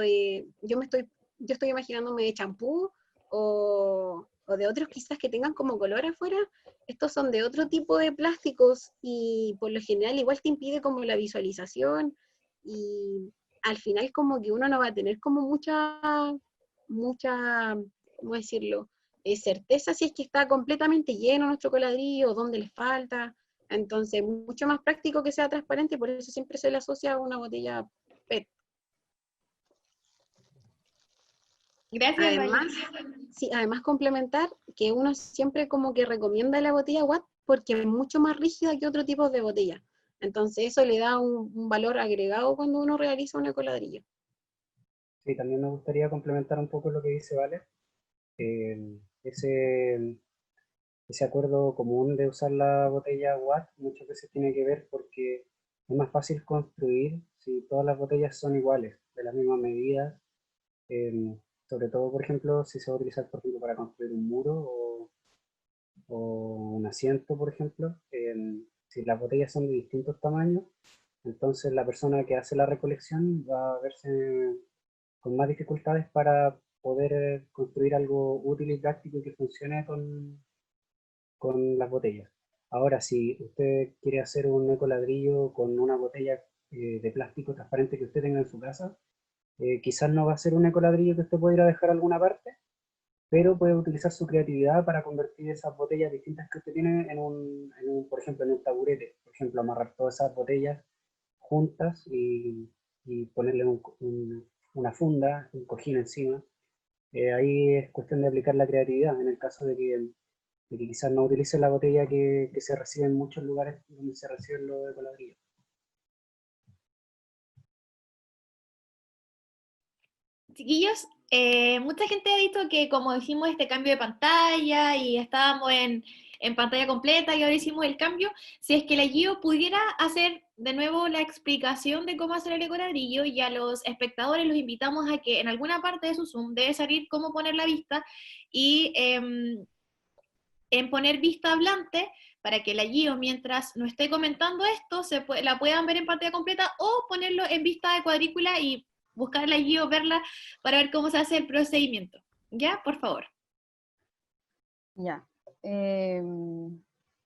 yo estoy imaginándome de champú, o de otros quizás que tengan como color afuera. Estos son de otro tipo de plásticos, y por lo general igual te impide como la visualización, y al final como que uno no va a tener como mucha, ¿cómo decirlo? Certeza si es que está completamente lleno nuestro coladrillo o dónde le falta. Entonces, mucho más práctico que sea transparente, por eso siempre se le asocia a una botella PET. Gracias, Vale. Además, sí, además complementar que uno siempre como que recomienda la botella Watt porque es mucho más rígida que otro tipo de botella. Entonces eso le da un valor agregado cuando uno realiza un ecoladrillo. Sí, también me gustaría complementar un poco lo que dice Vale. Ese, ese acuerdo común de usar la botella Watt muchas veces tiene que ver porque es más fácil construir si todas las botellas son iguales, de la misma medida, sobre todo, por ejemplo, si se va a utilizar, por ejemplo, para construir un muro o un asiento, por ejemplo. Si las botellas son de distintos tamaños, entonces la persona que hace la recolección va a verse con más dificultades para poder construir algo útil y práctico y que funcione con las botellas. Ahora, si usted quiere hacer un ecoladrillo con una botella de plástico transparente que usted tenga en su casa, quizás no va a ser un ecoladrillo que usted pueda ir a dejar a alguna parte, pero puede utilizar su creatividad para convertir esas botellas distintas que usted tiene por ejemplo, en un taburete. Por ejemplo, amarrar todas esas botellas juntas y ponerle una funda, un cojín encima. Ahí es cuestión de aplicar la creatividad en el caso de que quizás no utilice la botella que se recibe en muchos lugares donde se reciben los ecoladrillos. Chiquillos, mucha gente ha dicho que como hicimos este cambio de pantalla y estábamos en pantalla completa y ahora hicimos el cambio, si es que la Gio pudiera hacer de nuevo la explicación de cómo hacer el ecoladrillo, y a los espectadores los invitamos a que en alguna parte de su Zoom debe salir cómo poner la vista y en poner vista hablante para que la Gio, mientras no esté comentando esto, la puedan ver en pantalla completa o ponerlo en vista de cuadrícula y buscar la Gio, verla para ver cómo se hace el procedimiento. ¿Ya? Por favor. Ya.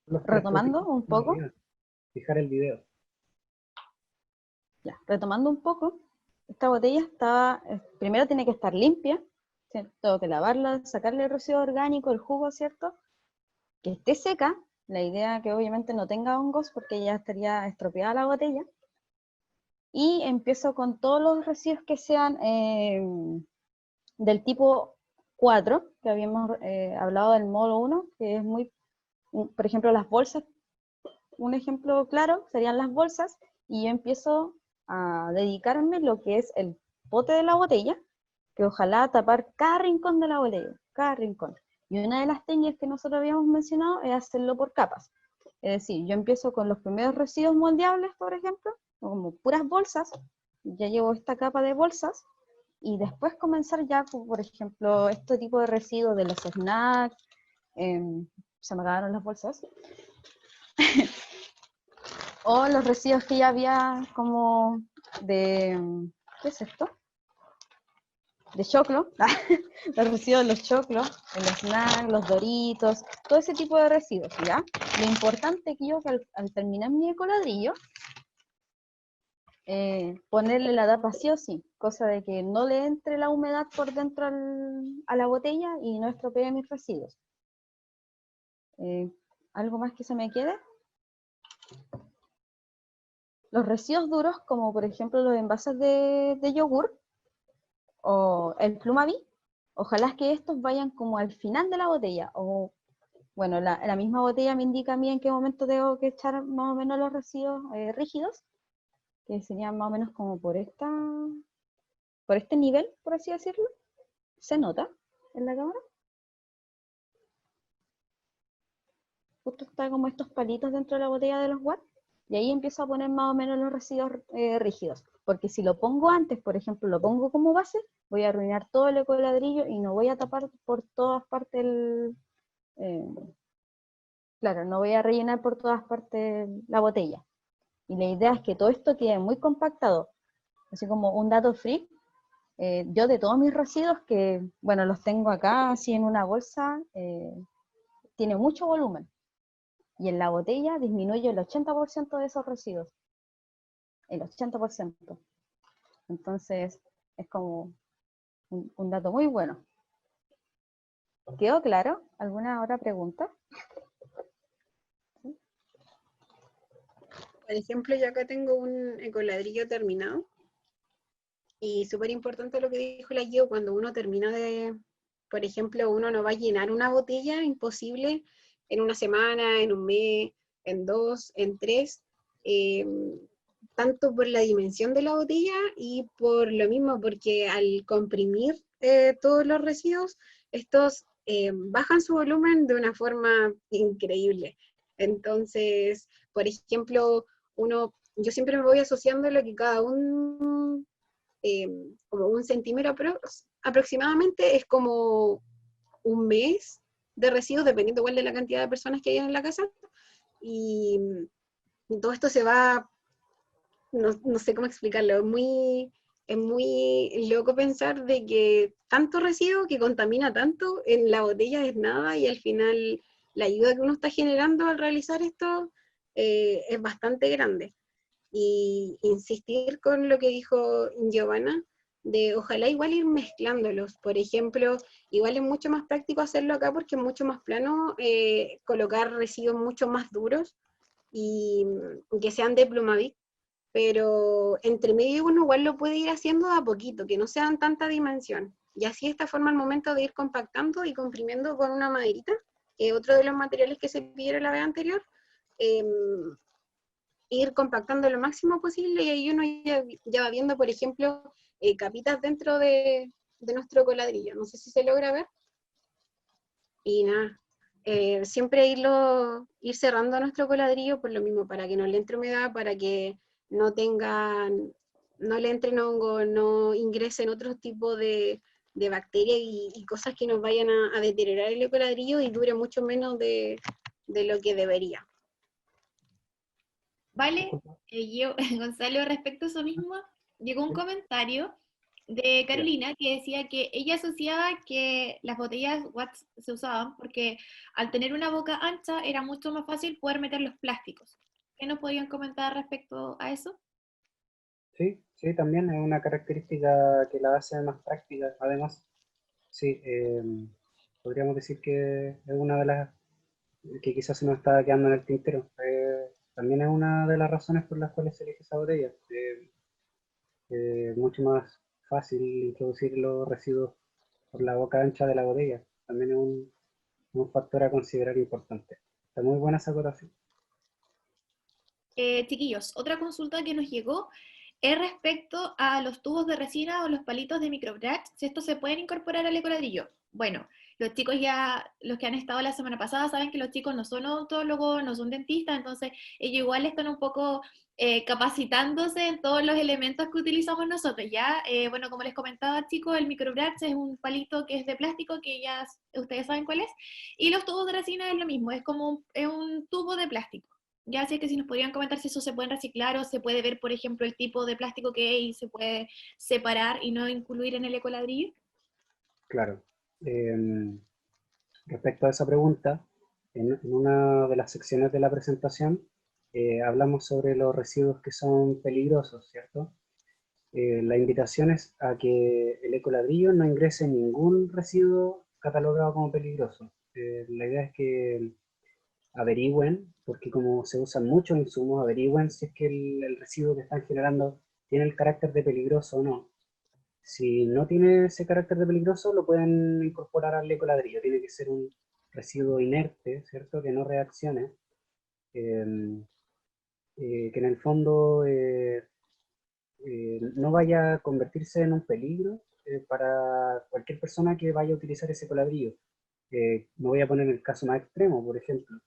Los tres Retomando tópicos un poco. fijar el video. Ya, retomando un poco, esta botella estaba, primero tiene que estar limpia, ¿cierto? Tengo que lavarla, sacarle el residuo orgánico, el jugo, ¿cierto? Que esté seca, la idea que obviamente no tenga hongos porque ya estaría estropeada la botella. Y empiezo con todos los residuos que sean del tipo 4, que habíamos hablado del módulo 1, que es muy, por ejemplo, las bolsas. Un ejemplo claro serían las bolsas, y yo empiezo a dedicarme lo que es el pote de la botella, que ojalá tapar cada rincón de la botella, cada rincón. Y una de las técnicas que nosotros habíamos mencionado es hacerlo por capas. Es decir, yo empiezo con los primeros residuos moldeables, por ejemplo, como puras bolsas, ya llevo esta capa de bolsas, y después comenzar ya, por ejemplo, este tipo de residuos de los snacks, se me acabaron las bolsas, o los residuos que ya había como de, ¿qué es esto? De choclo, los residuos de los choclos, el snack, los doritos, todo ese tipo de residuos, ¿ya? Lo importante que yo, que al terminar mi ecoladrillo, ponerle la tapa sí o sí, cosa de que no le entre la humedad por dentro a la botella y no estropee mis residuos. ¿Algo más que se me quede? Los residuos duros, como por ejemplo los envases de yogur o el Plumaví, ojalá que estos vayan como al final de la botella, o bueno, la misma botella me indica a mí en qué momento tengo que echar más o menos los residuos rígidos, que serían más o menos como por este nivel, por así decirlo. ¿Se nota en la cámara? Justo está como estos palitos dentro de la botella de los watts, y ahí empiezo a poner más o menos los residuos rígidos, porque si lo pongo antes, por ejemplo, lo pongo como base, voy a arruinar todo el ecoladrillo y no voy a tapar por todas partes claro, no voy a rellenar por todas partes la botella. Y la idea es que todo esto quede muy compactado. Así como un dato freak, yo de todos mis residuos, que bueno, los tengo acá así en una bolsa, tiene mucho volumen. Y en la botella disminuye el 80% de esos residuos. El 80%. Entonces, es como un dato muy bueno. ¿Quedó claro? ¿Alguna otra pregunta? Por ejemplo, yo acá tengo un ecoladrillo terminado Y súper importante lo que dijo la Gio, cuando uno termina de, por ejemplo, uno no va a llenar una botella, imposible, en una semana, en un mes, en dos, en tres, eh, tanto por la dimensión de la botella y por lo mismo, porque al comprimir todos los residuos, estos bajan su volumen de una forma increíble. Entonces, por ejemplo, yo siempre me voy asociando lo que cada uno como 1 centímetro aproximadamente, es como un mes de residuos, dependiendo igual de la cantidad de personas que hay en la casa, y todo esto se va, no sé cómo explicarlo, es muy loco pensar de que tanto residuo que contamina tanto en la botella es nada, y al final la ayuda que uno está generando al realizar esto es bastante grande. Y insistir con lo que dijo Giovanna, de ojalá igual ir mezclándolos. Por ejemplo, igual es mucho más práctico hacerlo acá porque es mucho más plano, colocar residuos mucho más duros y que sean de Plumavit, pero entre medio uno igual lo puede ir haciendo de a poquito, que no sean tanta dimensión. Y así de esta forma al momento de ir compactando y comprimiendo con una maderita, que es otro de los materiales que se pidieron la vez anterior, eh, ir compactando lo máximo posible, y ahí uno ya va viendo, por ejemplo, capitas dentro de nuestro coladrillo. No sé si se logra ver. Y nada, siempre ir cerrando nuestro coladrillo por lo mismo, para que no le entre humedad, para que no tengan, no le entren hongo, no ingresen otros tipos de bacterias y cosas que nos vayan a deteriorar el coladrillo y dure mucho menos de lo que debería. Vale, Gonzalo, respecto a eso mismo, llegó un comentario de Carolina que decía que ella asociaba que las botellas Watts se usaban porque al tener una boca ancha era mucho más fácil poder meter los plásticos. ¿Qué nos podrían comentar respecto a eso? Sí, sí, también es una característica que la hace más práctica. Además, sí, podríamos decir que es una de las que quizás se nos está quedando en el tintero. También es una de las razones por las cuales se elige esa botella. Mucho más fácil introducir los residuos por la boca ancha de la botella. También es un factor a considerar importante. Está muy buena esa acotación. Chiquillos, otra consulta que nos llegó es respecto a los tubos de resina o los palitos de microbatch, si estos se pueden incorporar al ecoladrillo. Bueno, los chicos ya, los que han estado la semana pasada, saben que los chicos no son odontólogos, no son dentistas, entonces ellos igual están un poco capacitándose en todos los elementos que utilizamos nosotros, ¿ya? Bueno, como les comentaba, chicos, el microbatch es un palito que es de plástico, que ya ustedes saben cuál es, y los tubos de resina es lo mismo, es como es un tubo de plástico. Ya sé que si nos podrían comentar si eso se puede reciclar o se puede ver, por ejemplo, el tipo de plástico que es y se puede separar y no incluir en el ecoladrillo. Claro. Respecto a esa pregunta, en una de las secciones de la presentación hablamos sobre los residuos que son peligrosos, ¿cierto? La invitación es a que el ecoladrillo no ingrese ningún residuo catalogado como peligroso. La idea es que averigüen, porque como se usan muchos insumos, averigüen si es que el residuo que están generando tiene el carácter de peligroso o no. Si no tiene ese carácter de peligroso, lo pueden incorporar al ecoladrillo. Tiene que ser un residuo inerte, ¿cierto? Que no reaccione, eh, que en el fondo no vaya a convertirse en un peligro para cualquier persona que vaya a utilizar ese ecoladrillo. Me voy a poner el caso más extremo, por ejemplo.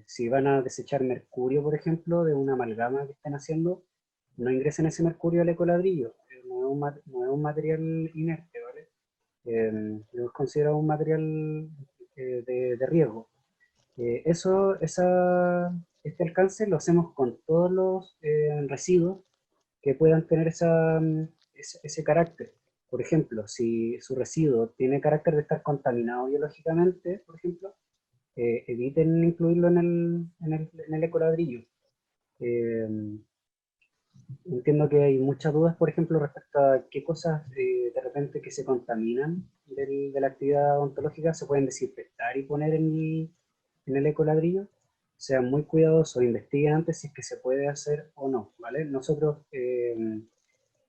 Si van a desechar mercurio, por ejemplo, de una amalgama que estén haciendo, no ingresen ese mercurio al ecoladrillo. No es un material inerte, ¿vale? Es considerado un material de riesgo. Este alcance lo hacemos con todos los residuos que puedan tener ese carácter. Por ejemplo, si su residuo tiene carácter de estar contaminado biológicamente, por ejemplo, eviten incluirlo en el ecoladrillo. Eh, Entiendo que hay muchas dudas, por ejemplo, respecto a qué cosas de repente que se contaminan de la actividad odontológica se pueden desinfectar y poner en el ecoladrillo. Sean muy cuidadosos, investiguen antes si es que se puede hacer o no, ¿vale? Nosotros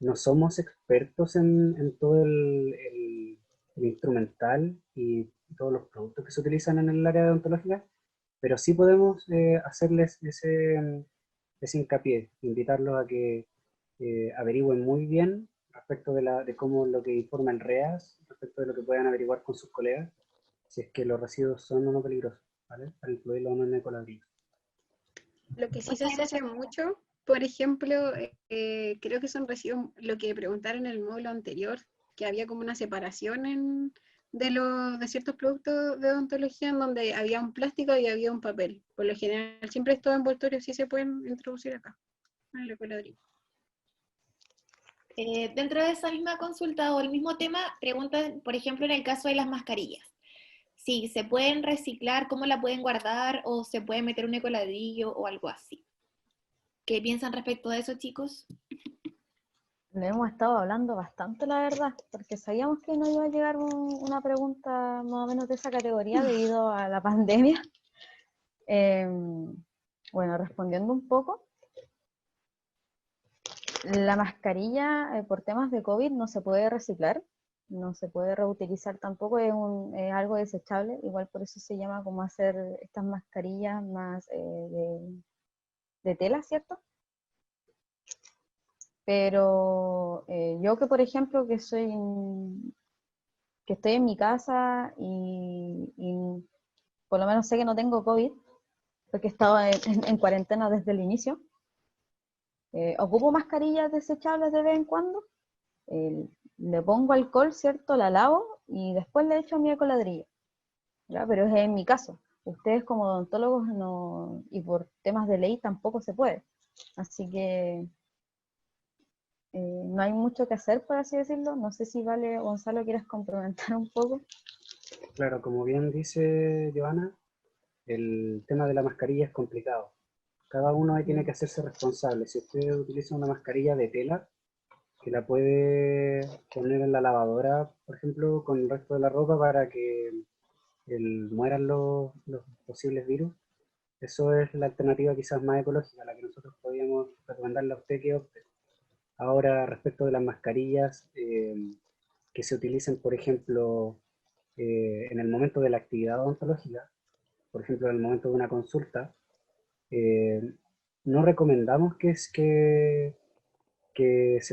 no somos expertos en todo el instrumental y todos los productos que se utilizan en el área odontológica, pero sí podemos hacerles ese hincapié, invitarlos a que averigüen muy bien respecto de cómo lo que informa el REAS, respecto de lo que puedan averiguar con sus colegas, si es que los residuos son o no peligrosos, ¿vale? Para incluirlo o no en ecoladrillo. Lo que sí se asocia mucho, por ejemplo, creo que son residuos, lo que preguntaron en el módulo anterior, que había como una separación de ciertos productos de odontología en donde había un plástico y había un papel. Por lo general, siempre estos envoltorios sí se pueden introducir acá, en el ecoladrillo. Dentro de esa misma consulta o el mismo tema, preguntan, por ejemplo, en el caso de las mascarillas. Si se pueden reciclar, cómo la pueden guardar, o se puede meter un ecoladrillo o algo así. ¿Qué piensan respecto a eso, chicos? Le hemos estado hablando bastante, la verdad, porque sabíamos que no iba a llegar una pregunta más o menos de esa categoría debido a la pandemia. Bueno, respondiendo un poco, la mascarilla por temas de COVID no se puede reciclar, no se puede reutilizar tampoco, es algo desechable, igual por eso se llama como hacer estas mascarillas más de tela, ¿cierto? Pero yo que por ejemplo que estoy en mi casa y por lo menos sé que no tengo COVID, porque he estado en cuarentena desde el inicio, ocupo mascarillas desechables de vez en cuando, le pongo alcohol, ¿cierto? La lavo y después le echo mi ecoladrillo, ¿ya? Pero es en mi caso. Ustedes como odontólogos no, y por temas de ley tampoco se puede. Así que no hay mucho que hacer, por así decirlo. No sé si Vale, Gonzalo, quieres complementar un poco. Claro, como bien dice Joana, el tema de la mascarilla es complicado. Cada uno ahí tiene que hacerse responsable. Si usted utiliza una mascarilla de tela, que la puede poner en la lavadora, por ejemplo, con el resto de la ropa para que mueran los posibles virus, eso es la alternativa quizás más ecológica, la que nosotros podríamos recomendarle a usted que opte. Ahora, respecto de las mascarillas que se utilicen, por ejemplo, en el momento de la actividad odontológica, por ejemplo, en el momento de una consulta, eh, no recomendamos que se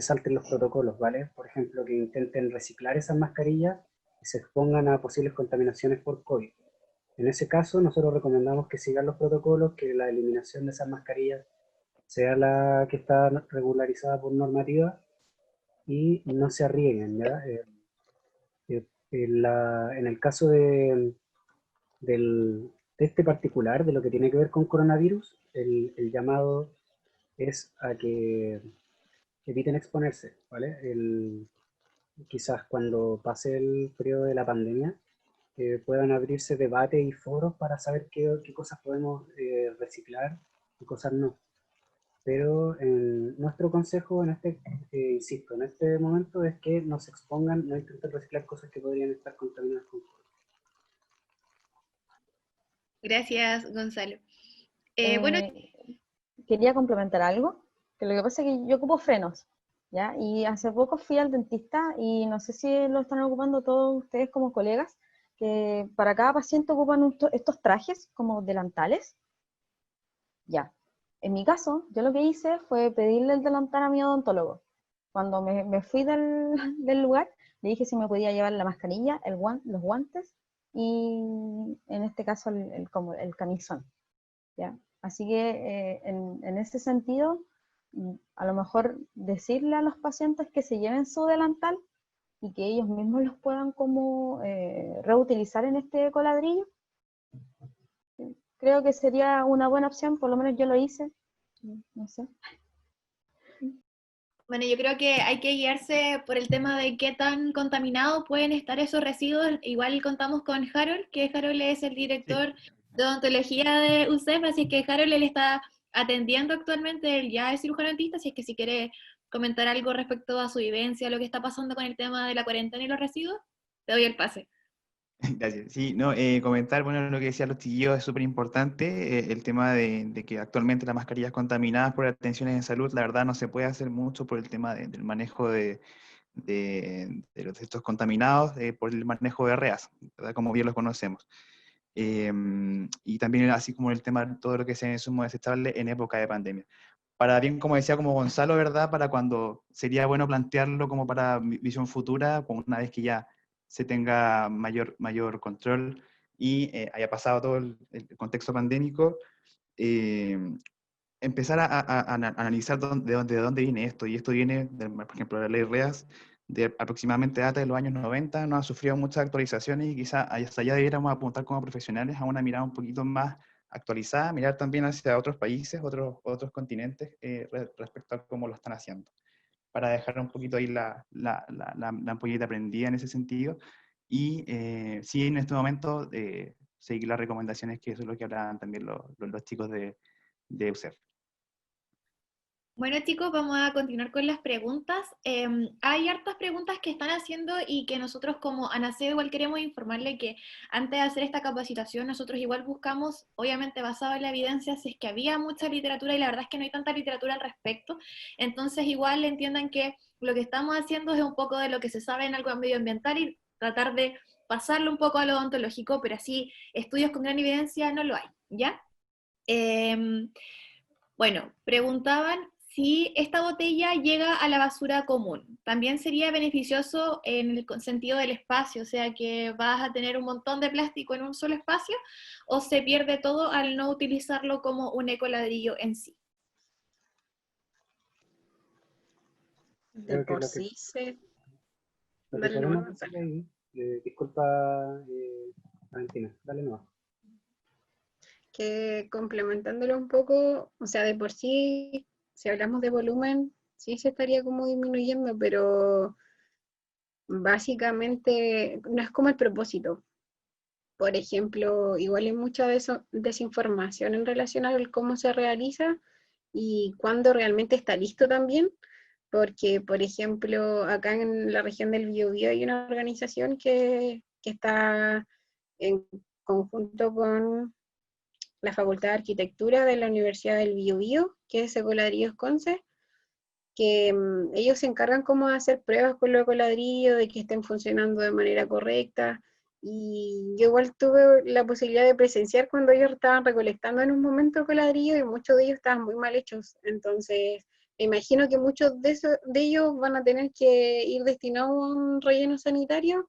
salten los protocolos, ¿vale? Por ejemplo, que intenten reciclar esas mascarillas y se expongan a posibles contaminaciones por COVID. En ese caso, nosotros recomendamos que sigan los protocolos, que la eliminación de esas mascarillas sea la que está regularizada por normativa y no se arriesguen, ¿ya? En el caso de este particular, de lo que tiene que ver con coronavirus, el llamado es a que eviten exponerse, ¿vale? Quizás cuando pase el periodo de la pandemia puedan abrirse debates y foros para saber qué cosas podemos reciclar y cosas no. Pero nuestro consejo insisto, en este momento es que no se expongan, no intenten reciclar cosas que podrían estar contaminadas con COVID. Gracias, Gonzalo. Bueno, Quería complementar algo, que lo que pasa es que yo ocupo frenos, ¿ya? Y hace poco fui al dentista y no sé si lo están ocupando todos ustedes como colegas, que para cada paciente ocupan estos trajes como delantales. Ya. En mi caso, yo lo que hice fue pedirle el delantal a mi odontólogo. Cuando me fui del lugar, le dije si me podía llevar la mascarilla, los guantes y en este caso como el camisón, ¿ya? Así que en ese sentido, a lo mejor decirle a los pacientes que se lleven su delantal y que ellos mismos los puedan como reutilizar en este coladrillo, creo que sería una buena opción, por lo menos yo lo hice, no sé. bueno, yo creo que hay que guiarse por el tema de qué tan contaminados pueden estar esos residuos. Igual contamos con Harold, que Harold es el director de odontología de UCEF, así que Harold él está atendiendo actualmente, él ya es cirujano dentista, así es que si quiere comentar algo respecto a su vivencia, lo que está pasando con el tema de la cuarentena y los residuos, te doy el pase. Gracias. Sí, no, comentar, bueno, lo que decían los chiquillos es súper importante, el tema de que actualmente las mascarillas contaminadas por atenciones en salud, la verdad no se puede hacer mucho por el tema del manejo de los desechos contaminados, por el manejo de REAS, ¿verdad? Como bien los conocemos. Y también así como el tema de todo lo que sea insumo desechable en época de pandemia. Para bien, como decía, como Gonzalo, ¿verdad? Para cuando sería bueno plantearlo como para visión futura, como una vez que ya se tenga mayor control y haya pasado todo el contexto pandémico, eh, empezar a analizar de dónde viene esto. Y esto viene, por ejemplo, de la ley REAS, de aproximadamente data de los años 90, no ha sufrido muchas actualizaciones y quizás hasta allá debiéramos apuntar como profesionales a una mirada un poquito más actualizada, mirar también hacia otros países, otros continentes respecto a cómo lo están haciendo, para dejar un poquito ahí la ampolleta prendida en ese sentido. Y sí, en este momento, seguir las recomendaciones, que eso es lo que hablaban también los chicos de UCEF. Bueno, chicos, vamos a continuar con las preguntas. Hay hartas preguntas que están haciendo y que nosotros como ANACED igual queremos informarle que antes de hacer esta capacitación nosotros igual buscamos, obviamente basado en la evidencia, si es que había mucha literatura y la verdad es que no hay tanta literatura al respecto. Entonces igual entiendan que lo que estamos haciendo es un poco de lo que se sabe en algo medioambiental y tratar de pasarlo un poco a lo odontológico, pero así estudios con gran evidencia no lo hay, ¿ya? Bueno, preguntaban si esta botella llega a la basura común. También sería beneficioso en el sentido del espacio, o sea que vas a tener un montón de plástico en un solo espacio, o se pierde todo al no utilizarlo como un ecoladrillo en sí. De Creo que por sí se... lo que Dale nomás, podemos Gonzalo. decir ahí, disculpa, Valentina, dale nomás. Que complementándolo un poco, o sea, de por sí, si hablamos de volumen, sí se estaría como disminuyendo, pero básicamente no es como el propósito. Por ejemplo, igual hay mucha desinformación en relación a cómo se realiza y cuándo realmente está listo también, porque, por ejemplo, acá en la región del Biobío hay una organización que está en conjunto con la Facultad de Arquitectura de la Universidad del Biobío, que es Ecoladrillos Conce, que ellos se encargan como de hacer pruebas con los ecoladrillos, de que estén funcionando de manera correcta, y yo igual tuve la posibilidad de presenciar cuando ellos estaban recolectando en un momento ecoladrillos y muchos de ellos estaban muy mal hechos, entonces me imagino que muchos de ellos van a tener que ir destinados a un relleno sanitario,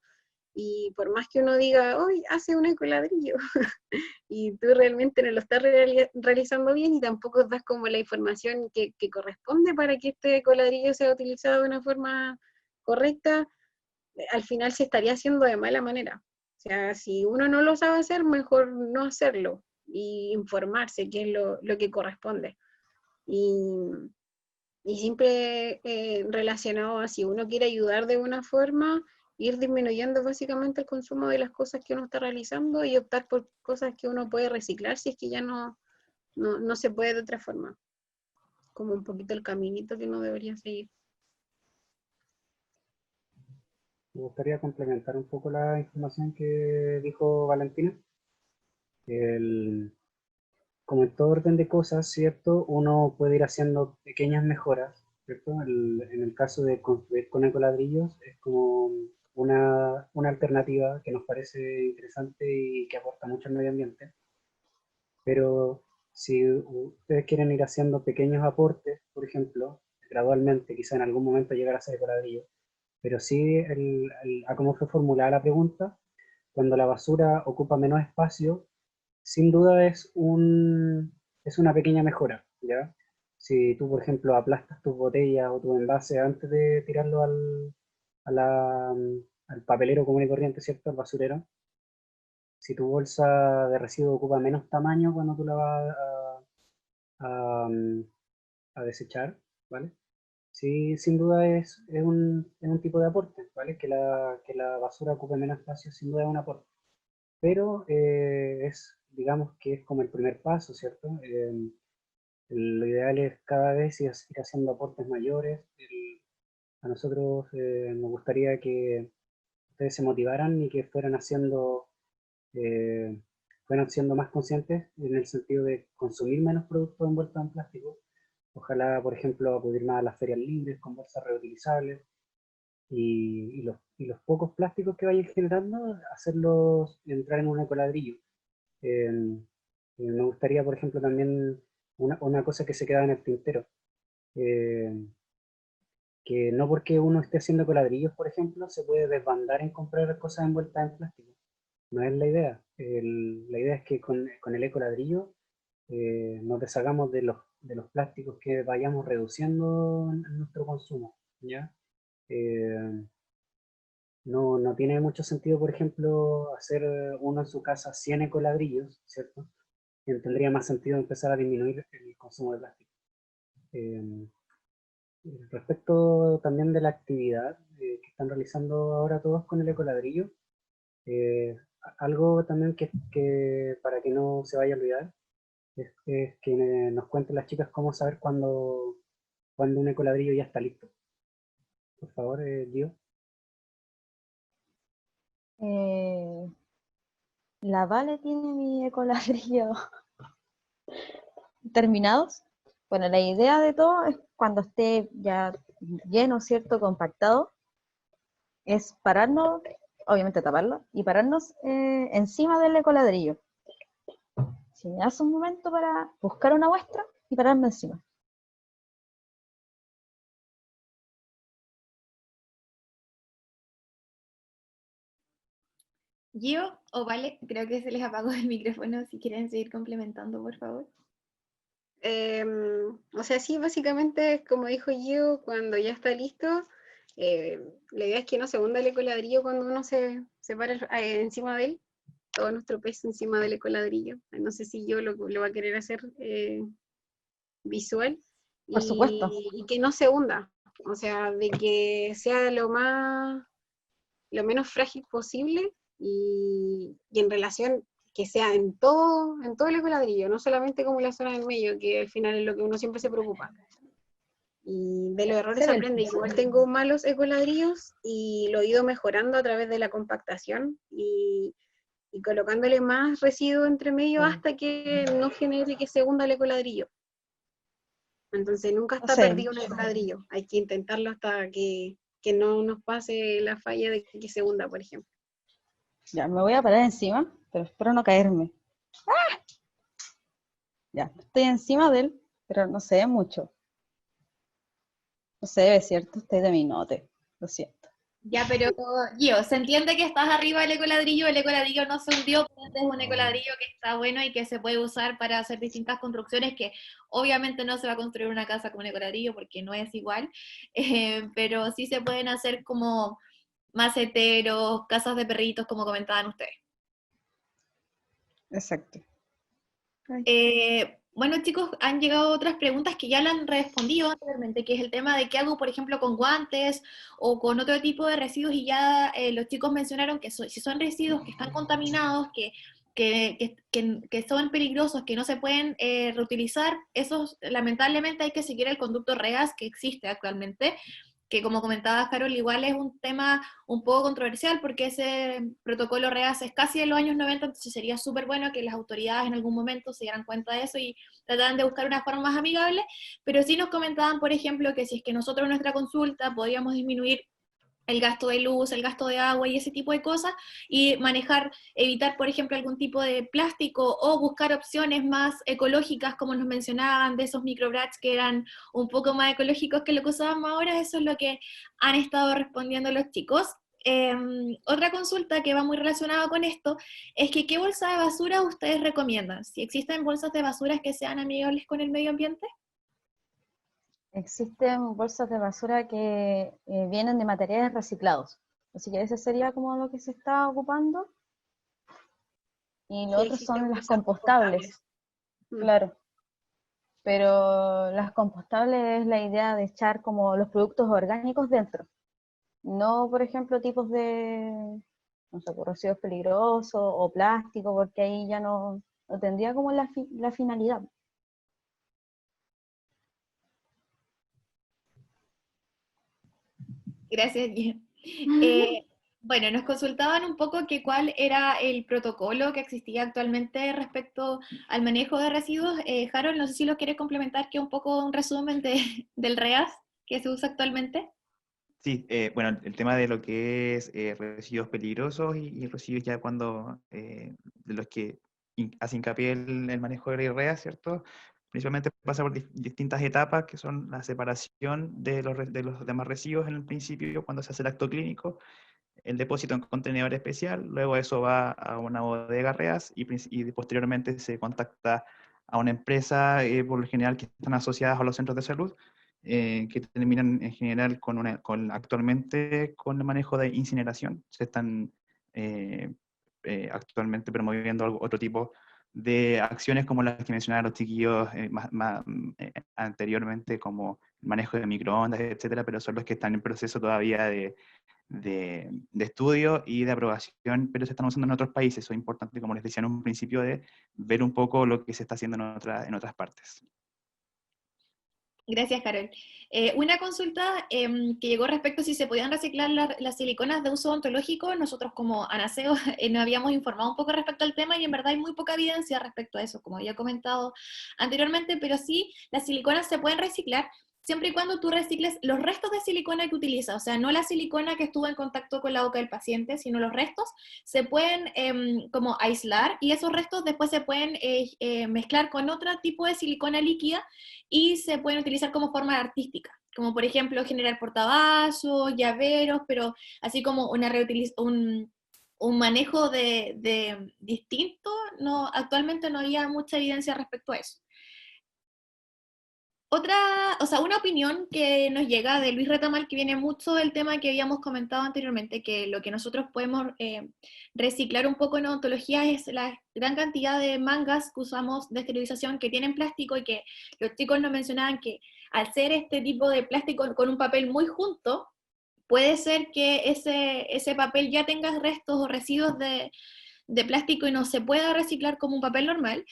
y por más que uno diga, hoy hace un ecoladrillo, y tú realmente no lo estás realizando bien y tampoco das como la información que corresponde para que este coladrillo sea utilizado de una forma correcta, al final se estaría haciendo de mala manera. O sea, si uno no lo sabe hacer, mejor no hacerlo y informarse, que es lo que corresponde. Y, y siempre relacionado a si uno quiere ayudar de una forma, ir disminuyendo básicamente el consumo de las cosas que uno está realizando y optar por cosas que uno puede reciclar si es que ya no se puede de otra forma. Como un poquito el caminito que uno debería seguir. Me gustaría complementar un poco la información que dijo Valentina. El, Como en todo orden de cosas, ¿cierto? Uno puede ir haciendo pequeñas mejoras, ¿cierto? En el caso de construir con ecoladrillos es como una alternativa que nos parece interesante y que aporta mucho al medio ambiente. Pero si ustedes quieren ir haciendo pequeños aportes, por ejemplo, gradualmente, quizá en algún momento llegar a ser ecoladrillo, pero sí, a cómo fue formulada la pregunta, cuando la basura ocupa menos espacio, sin duda es una pequeña mejora, ¿ya? Si tú, por ejemplo, aplastas tus botellas o tus envases antes de tirarlo al papelero común y corriente, ¿cierto? Al basurero. Si tu bolsa de residuos ocupa menos tamaño cuando tú la vas a, a desechar, ¿vale? Sí, sin duda es un tipo de aporte, ¿vale? Que la basura ocupe menos espacio, sin duda es un aporte. Pero digamos que es como el primer paso, ¿cierto? Lo ideal es cada vez ir haciendo aportes mayores. A nosotros nos gustaría que ustedes se motivaran y que fueran siendo más conscientes en el sentido de consumir menos productos envueltos en plástico. Ojalá, por ejemplo, acudir más a las ferias libres con bolsas reutilizables y los pocos plásticos que vayan generando, hacerlos entrar en un ecoladrillo. Me gustaría, por ejemplo, también una cosa que se queda en el tintero, eh, que no porque uno esté haciendo coladrillos, por ejemplo, se puede desbandar en comprar cosas envueltas en plástico. No es la idea. La idea es que con el ecoladrillo nos deshagamos de los plásticos que vayamos reduciendo en nuestro consumo, ¿ya? Eh, no tiene mucho sentido, por ejemplo, hacer uno en su casa 100 ecoladrillos, ¿cierto? Tendría más sentido empezar a disminuir el consumo de plástico. Eh, Respecto también de la actividad que están realizando ahora todos con el ecoladrillo, algo también que para que no se vaya a olvidar es que nos cuenten las chicas cómo saber cuando un ecoladrillo ya está listo. Por favor, Gio. La Vale tiene mi ecoladrillo terminados. Bueno, la idea de todo es cuando esté ya lleno, ¿cierto? Compactado, es pararnos, obviamente taparlo, y pararnos encima del ecoladrillo. Si me das un momento para buscar una muestra y pararme encima. Gio o Vale, creo que se les apagó el micrófono. Si quieren seguir complementando, por favor. O sea, sí, básicamente, como dijo Gio, cuando ya está listo, la idea es que no se hunda el ecoladrillo cuando uno se para encima de él, todo nuestro peso encima del ecoladrillo. No sé si yo lo va a querer hacer visual, Por supuesto. y que no se hunda, o sea, de que sea lo menos frágil posible y en relación que sea en todo el ecoladrillo, no solamente como la zona del medio, que al final es lo que uno siempre se preocupa. Y de los errores Ser se el aprende. piso. Igual tengo malos ecoladrillos y lo he ido mejorando a través de la compactación y colocándole más residuo entre medio hasta que no genere que se hunda el ecoladrillo. Entonces nunca No está sé, perdido un ecoladrillo. Hay que intentarlo hasta que no nos pase la falla de que se hunda, por ejemplo. ya me voy a parar encima, pero espero no caerme. ¡Ah! Ya, estoy encima de él, pero no se ve mucho. No se ve, ¿cierto? Estoy de minote, lo siento. Ya, pero Gio, se entiende que estás arriba del ecoladrillo, el ecoladrillo no se hundió, pero es un ecoladrillo que está bueno y que se puede usar para hacer distintas construcciones, que obviamente no se va a construir una casa con un ecoladrillo porque no es igual, pero sí se pueden hacer como maceteros, casas de perritos, como comentaban ustedes. Exacto. Bueno, chicos, han llegado otras preguntas que ya le han respondido anteriormente, que es el tema de qué hago, por ejemplo, con guantes o con otro tipo de residuos, y ya los chicos mencionaron que si son residuos que están contaminados, que son peligrosos, que no se pueden reutilizar, esos lamentablemente hay que seguir el conducto REAS que existe actualmente, que como comentaba Carol, igual es un tema un poco controversial porque ese protocolo REAS es casi de los años 90, entonces sería súper bueno que las autoridades en algún momento se dieran cuenta de eso y trataran de buscar una forma más amigable, pero sí nos comentaban, por ejemplo, que si es que nosotros en nuestra consulta podíamos disminuir el gasto de luz, el gasto de agua y ese tipo de cosas, y evitar, por ejemplo, algún tipo de plástico o buscar opciones más ecológicas, como nos mencionaban, de esos microbrats que eran un poco más ecológicos que lo que usábamos ahora. Eso es lo que han estado respondiendo los chicos. Otra consulta que va muy relacionada con esto es que ¿qué bolsa de basura ustedes recomiendan? Si existen bolsas de basura que sean amigables con el medio ambiente. Existen bolsas de basura que vienen de materiales reciclados. Así que ese sería como lo que se está ocupando. Y lo Sí, otro existen son las bolsas compostables. Mm. Claro. Pero las compostables es la idea de echar como los productos orgánicos dentro. No, por ejemplo, tipos de, no sé, residuos peligrosos o plástico, porque ahí ya no tendría como la finalidad. Gracias, Gio. Bueno, nos consultaban un poco que cuál era el protocolo que existía actualmente respecto al manejo de residuos. Harold, no sé si lo quieres complementar, que un poco un resumen del REAS que se usa actualmente. Sí, bueno, el tema de lo que es residuos peligrosos y residuos ya cuando, de los que hace hincapié el manejo de la IREA, ¿cierto? Principalmente pasa por distintas etapas, que son la separación de los demás residuos en el principio, cuando se hace el acto clínico, el depósito en contenedor especial, luego eso va a una bodega REAS y posteriormente se contacta a una empresa, por lo general que están asociadas a los centros de salud, que terminan en general actualmente con el manejo de incineración. Se están actualmente promoviendo otro tipo de acciones como las que mencionaban los chiquillos anteriormente, como el manejo de microondas, etcétera, pero son los que están en proceso todavía de estudio y de aprobación, pero se están usando en otros países. Eso es importante, como les decía en un principio, de ver un poco lo que se está haciendo en otras partes. Gracias, Carol. Una consulta que llegó respecto a si se podían reciclar las siliconas de uso odontológico. Nosotros como Anaseo nos habíamos informado un poco respecto al tema y en verdad hay muy poca evidencia respecto a eso, como había comentado anteriormente, pero sí, las siliconas se pueden reciclar siempre y cuando tú recicles los restos de silicona que utilizas, o sea, no la silicona que estuvo en contacto con la boca del paciente, sino los restos se pueden como aislar y esos restos después se pueden mezclar con otro tipo de silicona líquida y se pueden utilizar como forma artística, como por ejemplo generar portavasos, llaveros, pero así como un manejo de distinto, no, actualmente no había mucha evidencia respecto a eso. Otra, o sea, una opinión que nos llega de Luis Retamal, que viene mucho del tema que habíamos comentado anteriormente, que lo que nosotros podemos reciclar un poco en odontología es la gran cantidad de mangas que usamos de esterilización que tienen plástico y que los chicos nos mencionaban que al ser este tipo de plástico con un papel muy junto, puede ser que ese papel ya tenga restos o residuos de plástico y no se pueda reciclar como un papel normal.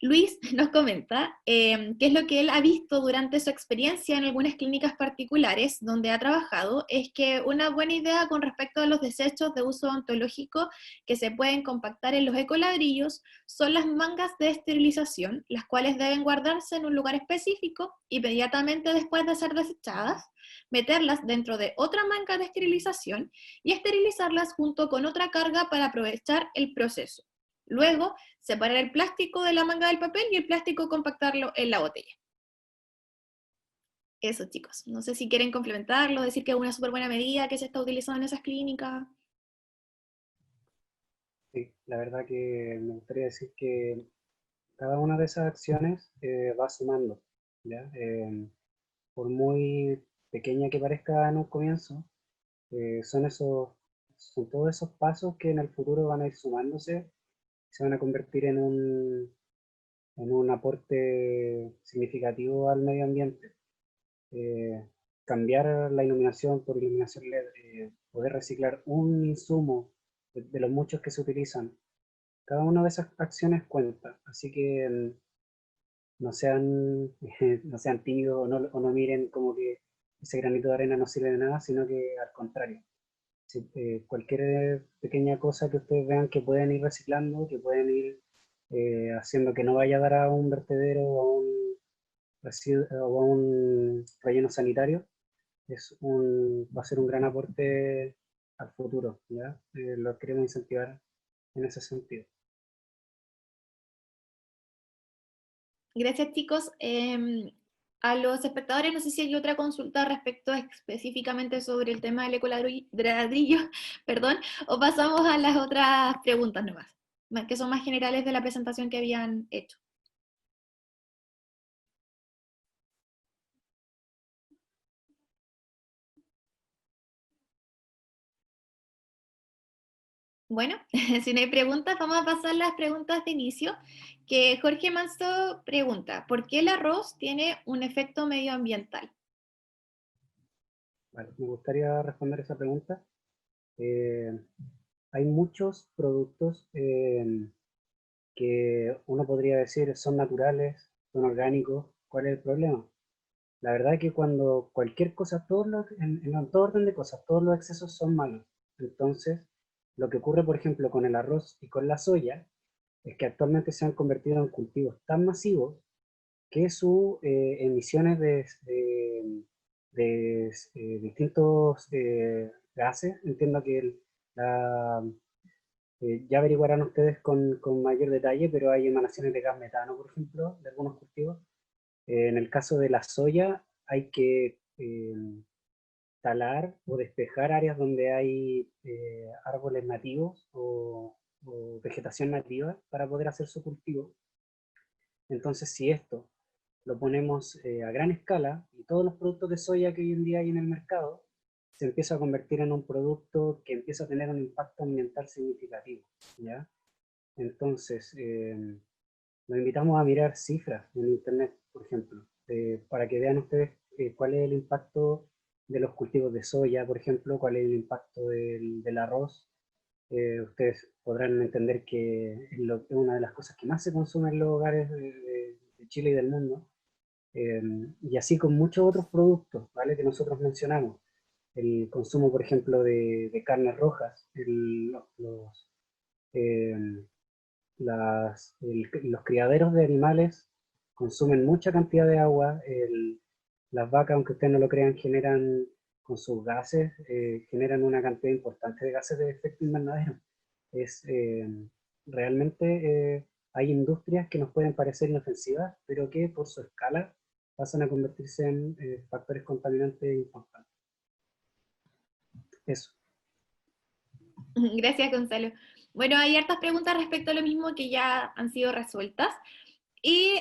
Luis nos comenta qué es lo que él ha visto durante su experiencia en algunas clínicas particulares donde ha trabajado, es que una buena idea con respecto a los desechos de uso odontológico que se pueden compactar en los ecoladrillos son las mangas de esterilización, las cuales deben guardarse en un lugar específico inmediatamente después de ser desechadas, meterlas dentro de otra manga de esterilización y esterilizarlas junto con otra carga para aprovechar el proceso. Luego, separar el plástico de la manga del papel y el plástico compactarlo en la botella. Eso, chicos. No sé si quieren complementarlo, decir que es una súper buena medida que se está utilizando en esas clínicas. Sí, la verdad que me gustaría decir que cada una de esas acciones va sumando, ¿ya? Por muy pequeña que parezca en un comienzo, son todos esos pasos que en el futuro van a ir sumándose, se van a convertir en un aporte significativo al medio ambiente. Cambiar la iluminación por iluminación LED, poder reciclar un insumo de los muchos que se utilizan. Cada una de esas acciones cuenta, así que no sean, no sean tímidos o no miren como que ese granito de arena no sirve de nada, sino que al contrario. Si, cualquier pequeña cosa que ustedes vean que pueden ir reciclando, que pueden ir haciendo que no vaya a dar a un vertedero o a un relleno sanitario, va a ser un gran aporte al futuro, ¿ya? Lo queremos incentivar en ese sentido. Gracias, chicos. A los espectadores, no sé si hay otra consulta respecto específicamente sobre el tema del ecoladrillo, perdón, o pasamos a las otras preguntas nomás, que son más generales de la presentación que habían hecho. Bueno, si no hay preguntas, vamos a pasar las preguntas de inicio, que Jorge Manso pregunta, ¿por qué el arroz tiene un efecto medioambiental? Vale, me gustaría responder esa pregunta. Hay muchos productos que uno podría decir son naturales, son orgánicos. ¿Cuál es el problema? La verdad es que cuando cualquier cosa, en todo orden de cosas, todos los excesos son malos. Entonces, lo que ocurre, por ejemplo, con el arroz y con la soya, es que actualmente se han convertido en cultivos tan masivos que sus emisiones de distintos gases, entiendo que ya averiguarán ustedes con mayor detalle, pero hay emanaciones de gas metano, por ejemplo, de algunos cultivos. En el caso de la soya, hay que talar o despejar áreas donde hay árboles nativos o vegetación nativa para poder hacer su cultivo. Entonces, si esto lo ponemos a gran escala y todos los productos de soya que hoy en día hay en el mercado, se empieza a convertir en un producto que empieza a tener un impacto ambiental significativo, ¿ya? Entonces, los invitamos a mirar cifras en internet, por ejemplo, para que vean ustedes cuál es el impacto de los cultivos de soya, por ejemplo, cuál es el impacto del arroz. Ustedes podrán entender que es una de las cosas que más se consume en los hogares de Chile y del mundo. Y así con muchos otros productos, ¿vale? Que nosotros mencionamos. El consumo, por ejemplo, de carnes rojas, eh, los criaderos de animales consumen mucha cantidad de agua. Las vacas, aunque ustedes no lo crean, generan con sus gases, generan una cantidad importante de gases de efecto invernadero. Es, realmente hay industrias que nos pueden parecer inofensivas, pero que por su escala pasan a convertirse en factores contaminantes importantes. Eso. Gracias, Gonzalo. Bueno, hay hartas preguntas respecto a lo mismo que ya han sido resueltas. Y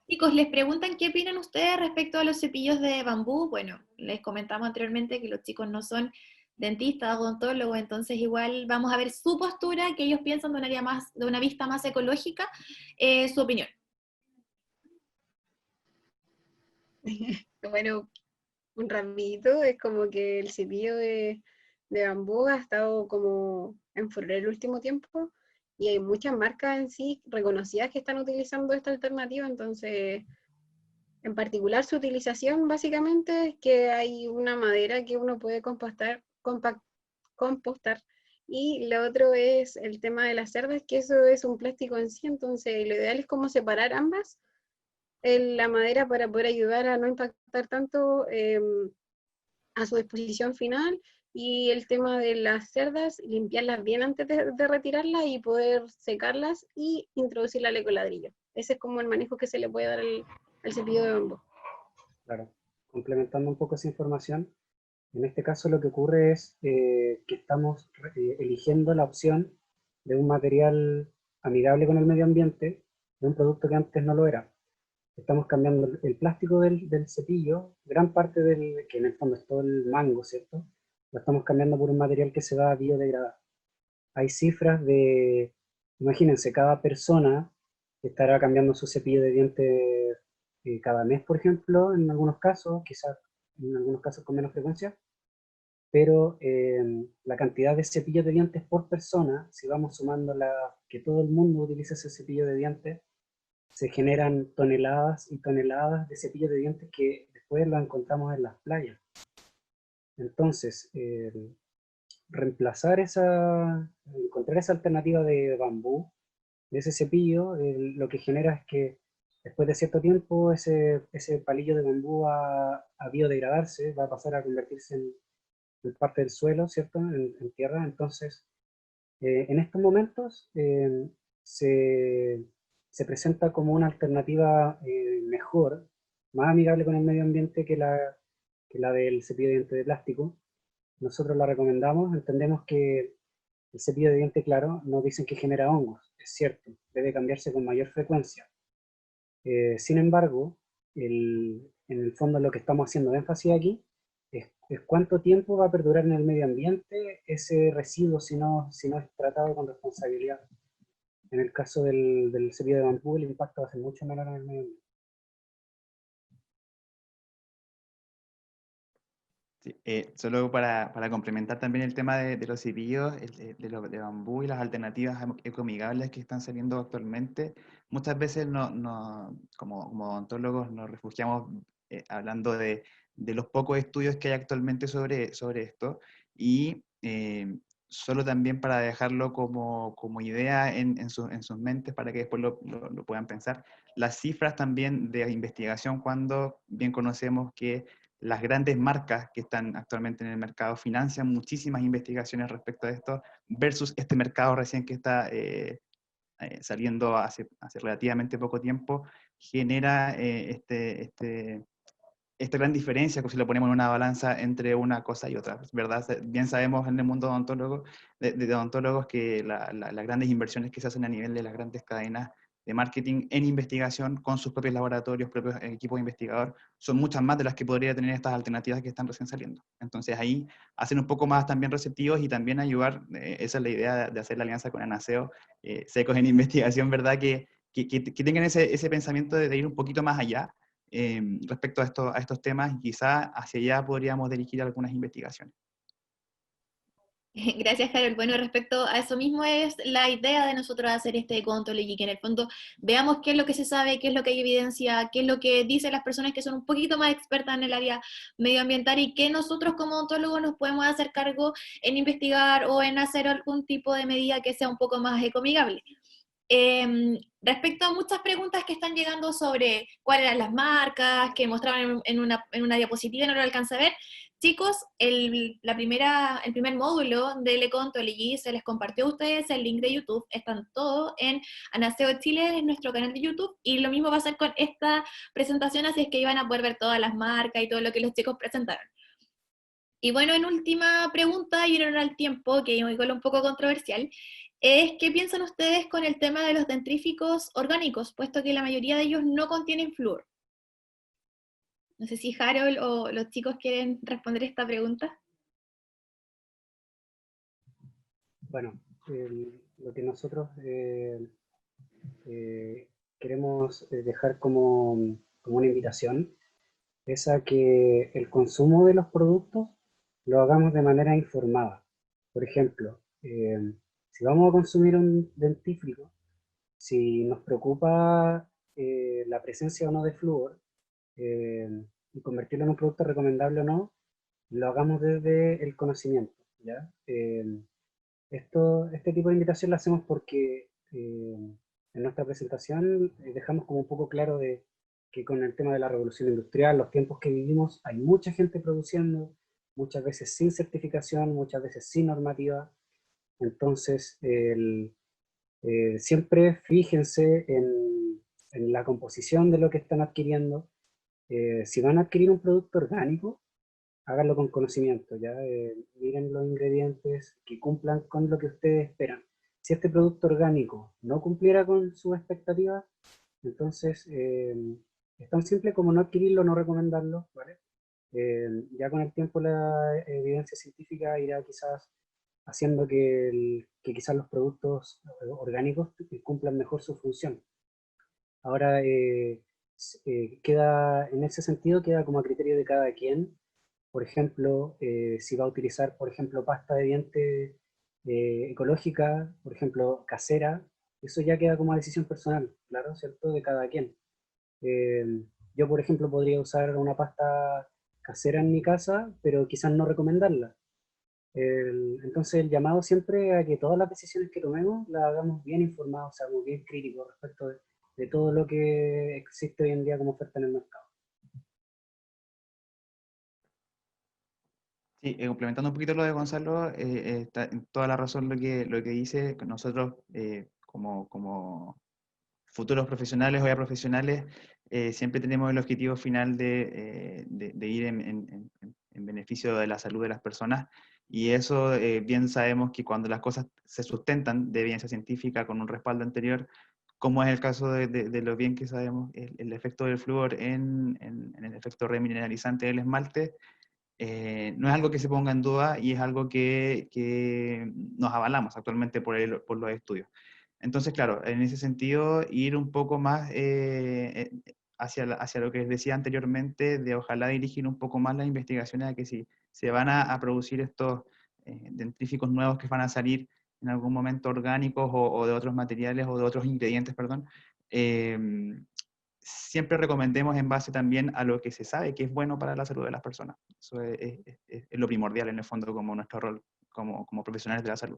chicos, les preguntan qué opinan ustedes respecto a los cepillos de bambú. Bueno, les comentamos anteriormente que los chicos no son dentistas, odontólogos, entonces igual vamos a ver su postura, que ellos piensan de una vista más ecológica, su opinión. Bueno, un rapidito, es como que el cepillo de bambú ha estado como en furor el último tiempo y hay muchas marcas en sí reconocidas que están utilizando esta alternativa, entonces en particular su utilización básicamente es que hay una madera que uno puede compostar y lo otro es el tema de las cerdas, que eso es un plástico en sí, entonces lo ideal es como separar ambas, la madera para poder ayudar a no impactar tanto a su disposición final y el tema de las cerdas, limpiarlas bien antes de retirarlas y poder secarlas y introducirla al ecoladrillo. Ese es como el manejo que se le puede dar al cepillo de bambú. Claro. Complementando un poco esa información, en este caso lo que ocurre es que estamos eligiendo la opción de un material amigable con el medio ambiente, de un producto que antes no lo era. Estamos cambiando el plástico del cepillo, gran parte que en el fondo es todo el mango, ¿cierto? Lo estamos cambiando por un material que se va a biodegradar. Hay cifras imagínense, cada persona estará cambiando su cepillo de dientes cada mes, por ejemplo, en algunos casos, quizás en algunos casos con menos frecuencia, pero la cantidad de cepillos de dientes por persona, si vamos sumando que todo el mundo utiliza ese cepillo de dientes, se generan toneladas y toneladas de cepillos de dientes que después los encontramos en las playas. Entonces, encontrar esa alternativa de bambú, de ese cepillo, lo que genera es que después de cierto tiempo ese palillo de bambú va a biodegradarse, va a pasar a convertirse en parte del suelo, ¿cierto? En tierra. Entonces, en estos momentos se presenta como una alternativa mejor, más amigable con el medio ambiente que la del cepillo de dientes de plástico. Nosotros la recomendamos, entendemos que el cepillo de dientes, claro, nos dicen que genera hongos, es cierto, debe cambiarse con mayor frecuencia. Sin embargo, en el fondo lo que estamos haciendo énfasis aquí es cuánto tiempo va a perdurar en el medio ambiente ese residuo si no es tratado con responsabilidad. En el caso del cepillo de bambú, el impacto va a ser mucho menor en el medio ambiente. Sí, solo para complementar también el tema de los cepillos, de bambú y las alternativas ecoamigables que están saliendo actualmente, muchas veces como odontólogos nos refugiamos hablando de los pocos estudios que hay actualmente sobre esto, Y solo también para dejarlo como idea en sus mentes, para que después lo puedan pensar, las cifras también de investigación, cuando bien conocemos que las grandes marcas que están actualmente en el mercado financian muchísimas investigaciones respecto a esto, versus este mercado recién que está saliendo hace relativamente poco tiempo, genera esta gran diferencia, si lo ponemos en una balanza entre una cosa y otra, ¿verdad? Bien sabemos en el mundo odontólogo, de odontólogos, que las grandes inversiones que se hacen a nivel de las grandes cadenas de marketing en investigación, con sus propios laboratorios, propios equipos de investigador, son muchas más de las que podría tener estas alternativas que están recién saliendo. Entonces ahí hacen un poco más también receptivos y también ayudar, esa es la idea de hacer la alianza con Anaseo, secos en investigación, ¿verdad? Que tengan ese pensamiento de ir un poquito más allá, respecto a estos temas, y quizá hacia allá podríamos dirigir algunas investigaciones. Gracias, Carol. Bueno, respecto a eso mismo es la idea de nosotros hacer este Eco-Ontology, que en el fondo veamos qué es lo que se sabe, qué es lo que hay evidencia, qué es lo que dicen las personas que son un poquito más expertas en el área medioambiental, y que nosotros como odontólogos nos podemos hacer cargo en investigar o en hacer algún tipo de medida que sea un poco más ecomigable. Respecto a muchas preguntas que están llegando sobre cuáles eran las marcas, que mostraban en una diapositiva y no lo alcancé a ver, chicos, el primer módulo del Eco-Ontology se les compartió a ustedes el link de YouTube, están todos en Anaseo Chile, en nuestro canal de YouTube, y lo mismo va a ser con esta presentación, así es que iban a poder ver todas las marcas y todo lo que los chicos presentaron. Y bueno, en última pregunta, y en honor al tiempo, que es igual un poco controversial, es ¿qué piensan ustedes con el tema de los dentríficos orgánicos, puesto que la mayoría de ellos no contienen flúor? No sé si Harold o los chicos quieren responder esta pregunta. Bueno, lo que nosotros queremos dejar como una invitación es a que el consumo de los productos lo hagamos de manera informada. Por ejemplo, si vamos a consumir un dentífrico, si nos preocupa la presencia o no de flúor, y convertirlo en un producto recomendable o no, lo hagamos desde el conocimiento, ¿ya? Este tipo de invitación la hacemos porque en nuestra presentación dejamos como un poco claro de que con el tema de la revolución industrial, los tiempos que vivimos, hay mucha gente produciendo, muchas veces sin certificación, muchas veces sin normativa. Entonces, siempre fíjense en la composición de lo que están adquiriendo. Si van a adquirir un producto orgánico, háganlo con conocimiento, ¿ya? Miren los ingredientes que cumplan con lo que ustedes esperan. Si este producto orgánico no cumpliera con sus expectativas, entonces es tan simple como no adquirirlo, no recomendarlo, ¿vale? Ya con el tiempo la evidencia científica irá quizás haciendo que quizás los productos orgánicos cumplan mejor su función. Ahora, en ese sentido, queda como a criterio de cada quien. Por ejemplo, si va a utilizar, por ejemplo, pasta de dientes ecológica, por ejemplo, casera, eso ya queda como decisión personal, claro, ¿cierto? De cada quien. Eh, yo, por ejemplo, podría usar una pasta casera en mi casa, pero quizás no recomendarla. Entonces, el llamado siempre a que todas las decisiones que tomemos las hagamos bien informados, seamos bien críticos respecto de todo lo que existe hoy en día como oferta en el mercado. Sí, complementando un poquito lo de Gonzalo, está en toda la razón lo que dice. Nosotros, como futuros profesionales o ya profesionales, siempre tenemos el objetivo final de ir en beneficio de la salud de las personas, y eso bien sabemos que cuando las cosas se sustentan de evidencia científica con un respaldo anterior, como es el caso de lo bien que sabemos el efecto del flúor en el efecto remineralizante del esmalte, no es algo que se ponga en duda, y es algo que nos avalamos actualmente por los estudios. Entonces, claro, en ese sentido, ir un poco más hacia lo que les decía anteriormente, de ojalá dirigir un poco más las investigaciones a que si se van a producir estos dentríficos nuevos que van a salir en algún momento orgánicos o de otros materiales o de otros ingredientes, perdón, siempre recomendemos en base también a lo que se sabe que es bueno para la salud de las personas. Eso es lo primordial en el fondo como nuestro rol como profesionales de la salud.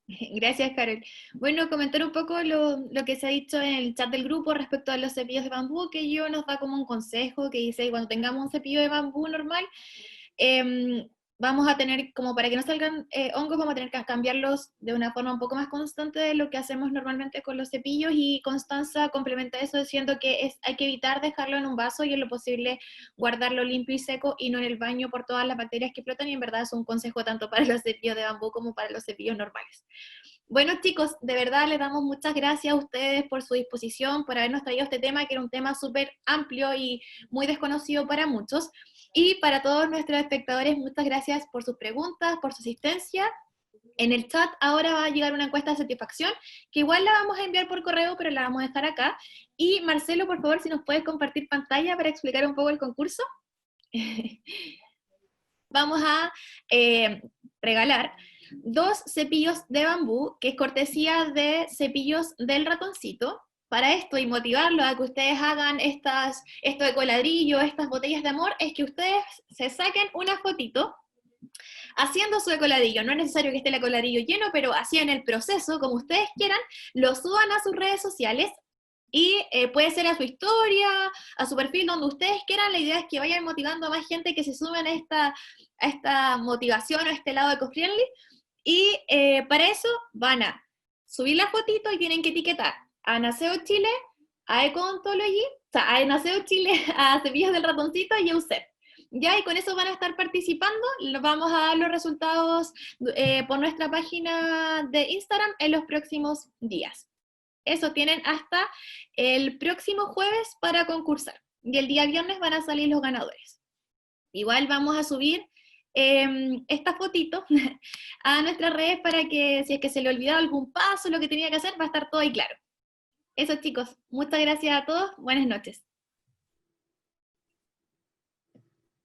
Gracias, Carol. Bueno, comentar un poco lo que se ha dicho en el chat del grupo respecto a los cepillos de bambú, que yo nos da como un consejo que dice, cuando tengamos un cepillo de bambú normal, vamos a tener, como para que no salgan hongos, vamos a tener que cambiarlos de una forma un poco más constante de lo que hacemos normalmente con los cepillos, y Constanza complementa eso diciendo que hay que evitar dejarlo en un vaso y en lo posible guardarlo limpio y seco y no en el baño por todas las bacterias que flotan, y en verdad es un consejo tanto para los cepillos de bambú como para los cepillos normales. Bueno, chicos, de verdad les damos muchas gracias a ustedes por su disposición, por habernos traído este tema, que era un tema súper amplio y muy desconocido para muchos. Y para todos nuestros espectadores, muchas gracias por sus preguntas, por su asistencia. En el chat ahora va a llegar una encuesta de satisfacción, que igual la vamos a enviar por correo, pero la vamos a dejar acá. Y Marcelo, por favor, si nos puedes compartir pantalla para explicar un poco el concurso. Vamos a regalar 2 cepillos de bambú, que es cortesía de Cepillos del Ratoncito. Para esto, y motivarlos a que ustedes hagan esto de coladrillo, estas botellas de amor, es que ustedes se saquen una fotito haciendo su coladillo. No es necesario que esté el coladillo lleno, pero así en el proceso, como ustedes quieran, lo suban a sus redes sociales, y puede ser a su historia, a su perfil, donde ustedes quieran. La idea es que vayan motivando a más gente que se sumen a esta motivación, a este lado eco-friendly, y para eso van a subir la fotito y tienen que etiquetar a Naceo Chile, a Eco-Ontology, o sea, a Naceo Chile, a Cepillos del Ratoncito y a USEP. Ya, y con eso van a estar participando. Vamos a dar los resultados por nuestra página de Instagram en los próximos días. Eso, tienen hasta el próximo jueves para concursar. Y el día viernes van a salir los ganadores. Igual vamos a subir esta fotito a nuestras redes para que, si es que se le olvidó algún paso, lo que tenía que hacer, va a estar todo ahí claro. Eso, chicos. Muchas gracias a todos. Buenas noches.